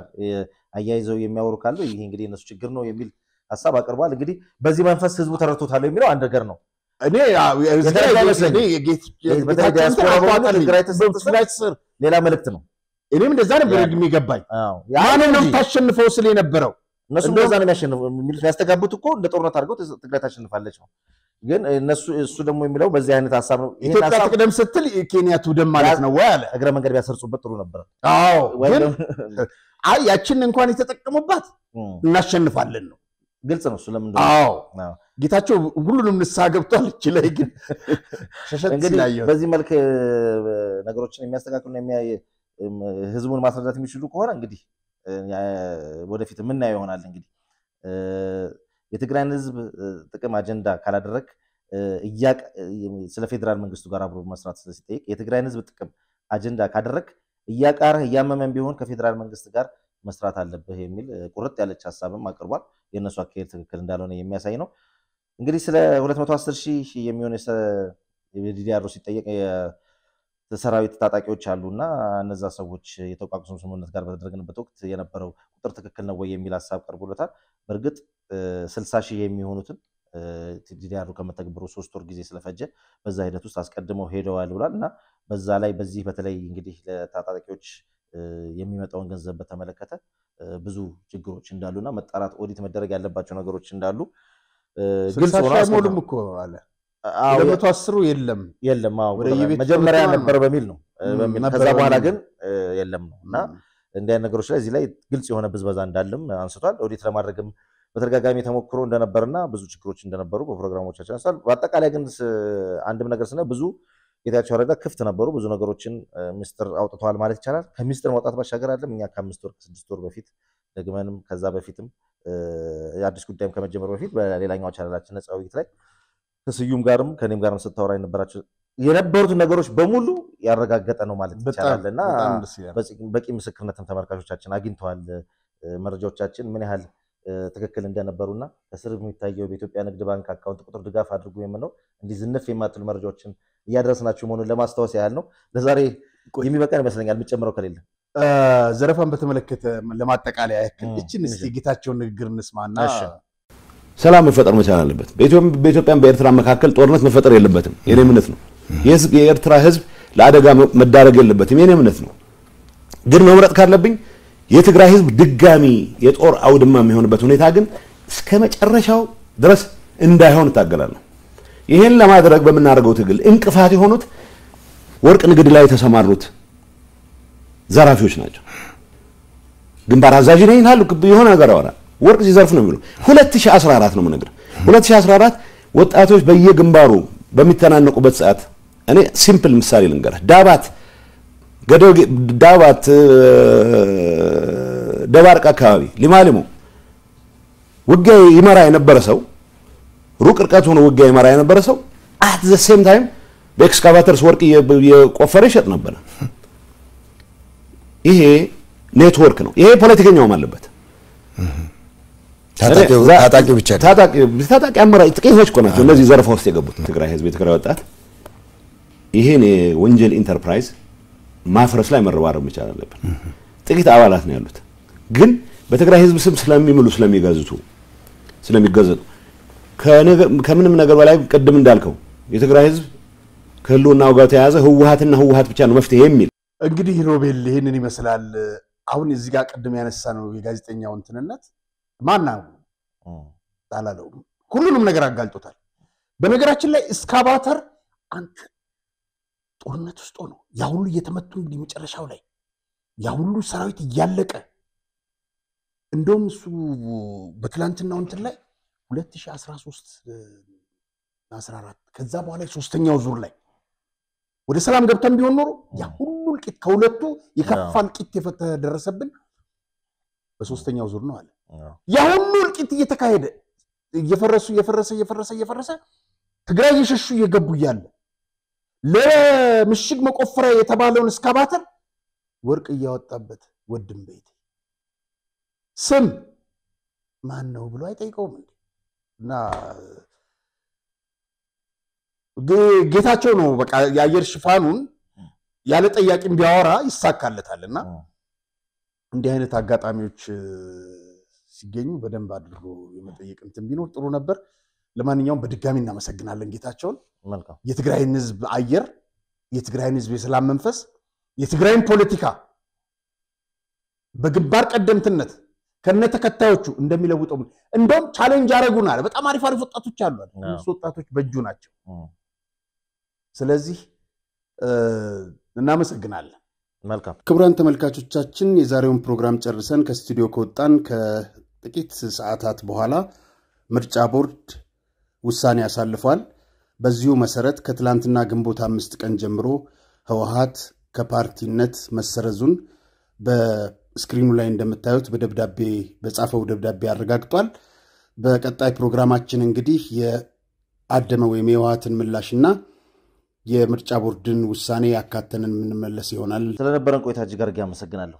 አያይዘው የሚያወሩ ካሉ ይሄ እንግዲህ እነሱ ችግር ነው የሚል ሐሳብ አቀርቧል። እንግዲህ በዚህ መንፈስ ህዝቡ ተረድቶታል የሚለው አንድ ነገር ነው። እኔ ሌላ መልእክት ነው። እኔም እንደዛ ነበር የሚገባኝ። ያንን ነው ታሸንፈው ስለ የነበረው እነሱ እንደዛ ነው የሚያሸንፈው የሚሉት ያስተጋቡት እኮ እንደ ጦርነት አድርገው ትግራይ ታሸንፋለች ነው። ግን እሱ ደግሞ የሚለው በዚህ አይነት ሐሳብ ነው። ኢትዮጵያ ትቅደም ስትል ኬንያ ትውደም ማለት ነው ወይ አለ። እግረ መንገድ ቢያሰርጹበት ጥሩ ነበር። አዎ ግን አይ ያችን እንኳን የተጠቀሙባት እናሸንፋለን ነው። ግልጽ ነው እሱ ለምን አዎ ጌታቸው ሁሉንም ንስሐ ገብቷል ይችላል። ግን እንግዲህ በዚህ መልክ ነገሮችን የሚያስተካክሉና ህዝቡን ማስረዳት የሚችሉ ከሆነ እንግዲህ ወደፊት ምን ይሆናል። እንግዲህ የትግራይን ህዝብ ጥቅም አጀንዳ ካላደረክ ስለ ፌደራል መንግስቱ ጋር አብሮ መስራት ሲጠይቅ የትግራይን ህዝብ ጥቅም አጀንዳ ካደረክ እያቃረህ እያመመን ቢሆን ከፌደራል መንግስት ጋር መስራት አለብህ የሚል ቁርጥ ያለች ሐሳብም አቅርቧል። የነሱ አካሄድ ትክክል እንዳልሆነ የሚያሳይ ነው። እንግዲህ ስለ 210,000 የሚሆን የዲዲአር ሲጠየቅ የሰራዊት ታጣቂዎች አሉና እነዛ ሰዎች የተቋቁሞ ስምምነት ጋር በተደረገበት ወቅት የነበረው ቁጥር ትክክል ነው ወይ የሚል ሐሳብ ቀርቦለታል። በእርግጥ 60,000 የሚሆኑትን ዲዲአር ከመተግበሩ 3 ወር ጊዜ ስለፈጀ በዛ ሂደት ውስጥ አስቀድመው ሄደዋል ብሏል። እና በዛ ላይ በዚህ በተለይ እንግዲህ ለታጣቂዎች የሚመጣውን ገንዘብ በተመለከተ ብዙ ችግሮች እንዳሉና መጣራት ኦዲት መደረግ ያለባቸው ነገሮች እንዳሉ ግልጽ ሆኗል። ሞሉም እኮ አለ 210 የለም መጀመሪያ ነበር በሚል ነው ከዛ በኋላ ግን የለም ነው። እና እንዲያ ነገሮች ላይ እዚህ ላይ ግልጽ የሆነ ብዝበዛ እንዳለም አንስቷል። ኦዲት ለማድረግም በተደጋጋሚ ተሞክሮ እንደነበርና ብዙ ችግሮች እንደነበሩ በፕሮግራሞቻችን አንስቷል። በአጠቃላይ ግን አንድም ነገር ስነ ብዙ ጌታቸው ረዳ ክፍት ነበሩ። ብዙ ነገሮችን ሚስጥር አውጥተዋል ማለት ይቻላል። ከሚስጥር ማውጣት ባሻገር አይደለም እኛ ከ5 ወር ከ6 ወር በፊት ደግመንም ከዛ በፊትም የአዲስ ጉዳይም ከመጀመሩ በፊት በሌላኛው ቻናላችን ነፃ ውይይት ላይ ከስዩም ጋርም ከኔም ጋርም ስታወራ የነበሩትን ነገሮች በሙሉ ያረጋገጠ ነው ማለት ይቻላልና በቂ ምስክርነትም ተመልካቾቻችን አግኝተዋል። መረጃዎቻችን ምን ያህል ትክክል እንደነበሩና ከስር የሚታየው በኢትዮጵያ ንግድ ባንክ አካውንት ቁጥር ድጋፍ አድርጉ የምነው እንዲህ ዝንፍ የማትሉ መረጃዎችን እያደረስናችሁ መሆኑን ለማስታወስ ያህል ነው። ለዛሬ የሚበቃን ይመስለኛል። የምጨምረው ከሌለ ዘረፋን በተመለከተ ለማጠቃለያ ያክል እቺን እስቲ ጌታቸውን ንግግር እንስማና ሰላም መፈጠር መቻል አለበት። በኢትዮጵያም በኤርትራ መካከል ጦርነት መፈጠር የለበትም። የኔ እምነት ነው። የኤርትራ ህዝብ ለአደጋ መዳረግ የለበትም። የኔ እምነት ነው። ግን መምረጥ ካለብኝ የትግራይ ህዝብ ድጋሚ የጦር አውድማ የሚሆንበት ሁኔታ ግን እስከመጨረሻው ድረስ እንዳይሆን ታገላለሁ። ይሄን ለማድረግ በመናረገው ትግል እንቅፋት የሆኑት ወርቅ ንግድ ላይ የተሰማሩት ዘራፊዎች ናቸው። ግንባር አዛዥ ነኝ ይላሉ። የሆነ ነገር አወራ ወርቅ ሲዘርፍ ነው የሚሉ 2014 ነው ነገር 2014 ወጣቶች በየግንባሩ በሚተናነቁበት ሰዓት እኔ ሲምፕል ምሳሌ ልንገርህ። ዳባት ደባርቅ አካባቢ ሊማሊሙ ውጊያ ይመራ የነበረ ሰው ሩቅ ርቀት ሆኖ ውጊያ ይመራ የነበረ ሰው at the same time በኤክስካቫተርስ ወርቅ የቆፈረ ይሸጥ ነበር። ይሄ ኔትወርክ ነው። ይሄ ፖለቲከኛውም አለበት። ታጣቂው ብቻ ታጣቂ አመራጭ ጥቂቶች እኮ ናቸው እነዚህ ዘርፋ ውስጥ የገቡት። ትግራይ ህዝብ የትግራይ ወጣት ይሄን የወንጀል ኢንተርፕራይዝ ማፍረስ ላይ መረባረብ መቻል አለበት። ጥቂት አባላት ነው ያሉት፣ ግን በትግራይ ህዝብ ስም ስለሚምሉ ስለሚገዙ ከምንም ነገር በላይ ቀድም እንዳልከው የትግራይ ህዝብ ከህልውናው ጋር ተያያዘ ህወሓትና ህወሓት ብቻ ነው መፍትሄ የሚል እንግዲህ ሮቤል ይሄንን ይመስላል አሁን እዚህ ጋር ቀድም ያነሳ ነው የጋዜጠኛው እንትንነት ማናው ታላለው ሁሉንም ነገር አጋልጦታል በነገራችን ላይ እስካባተር አንተ ጦርነት ውስጥ ነው ያ ሁሉ እየተመቱ እንግዲህ መጨረሻው ላይ ያ ሁሉ ሰራዊት እያለቀ እንደውም እሱ በትላንትናው እንትን ላይ 2013 14 ከዛ በኋላ ሶስተኛው ዙር ላይ ወደ ሰላም ገብተን ቢሆን ኖሮ ያ ሁሉ ልቂት ከሁለቱ የከፋ ልቂት የተደረሰብን በሶስተኛው ዙር ነው አለ ያ ሁሉ ልቂት እየተካሄደ እየፈረሰ ትግራይ እየሸሹ እየገቡ ይያለ ለምሽግ መቆፈሪያ የተባለውን እስካባተር ወርቅ እያወጣበት ወድም ቤት ስም ማን ነው ብሎ አይጠይቀውም እና ጌታቸው ነው በቃ ያየር ሽፋኑን ያለ ጠያቂም ቢያወራ ይሳካለታልና እንዲህ አይነት አጋጣሚዎች ሲገኙ በደንብ አድርጎ የመጠየቅ እንትን ቢኖር ጥሩ ነበር ለማንኛውም በድጋሚ እናመሰግናለን ጌታቸውን መልካም የትግራይን ህዝብ አየር የትግራይን ህዝብ የሰላም መንፈስ የትግራይን ፖለቲካ በግንባር ቀደምትነት ከነ ተከታዮቹ እንደሚለውጠው እንደውም ቻሌንጅ አረጉናል በጣም አሪፍ ወጣቶች አሉ እነሱ ወጣቶች በእጁ ናቸው ስለዚህ እናመሰግናለን መልካም ክቡራን ተመልካቾቻችን የዛሬውን ፕሮግራም ጨርሰን ከስቱዲዮ ከወጣን ከጥቂት ሰዓታት በኋላ ምርጫ ቦርድ ውሳኔ ያሳልፏል በዚሁ መሰረት ከትላንትና ግንቦት 5 ቀን ጀምሮ ህወሓት ከፓርቲነት መሰረዙን በስክሪኑ ላይ እንደምታዩት በደብዳቤ በጻፈው ደብዳቤ አረጋግጧል በቀጣይ ፕሮግራማችን እንግዲህ የአደመ ወይም የህወሓትን ምላሽና የምርጫ ቦርድን ውሳኔ ያካተንን ምንመለስ ይሆናል ስለነበረን ቆይታ እጅግ አድርጌ አመሰግናለሁ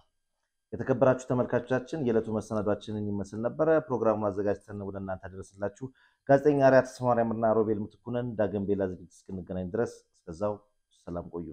የተከበራችሁ ተመልካቾቻችን የዕለቱ መሰናዷችንን ይመስል ነበር ፕሮግራሙን አዘጋጅተን ወደ እናንተ አደረስላችሁ ጋዜጠኛ አርያ ተስፋ ማርያምና ሮቤል ምትኩነን ዳግም በሌላ ዝግጅት እስክንገናኝ ድረስ እስከዛው ሰላም ቆዩ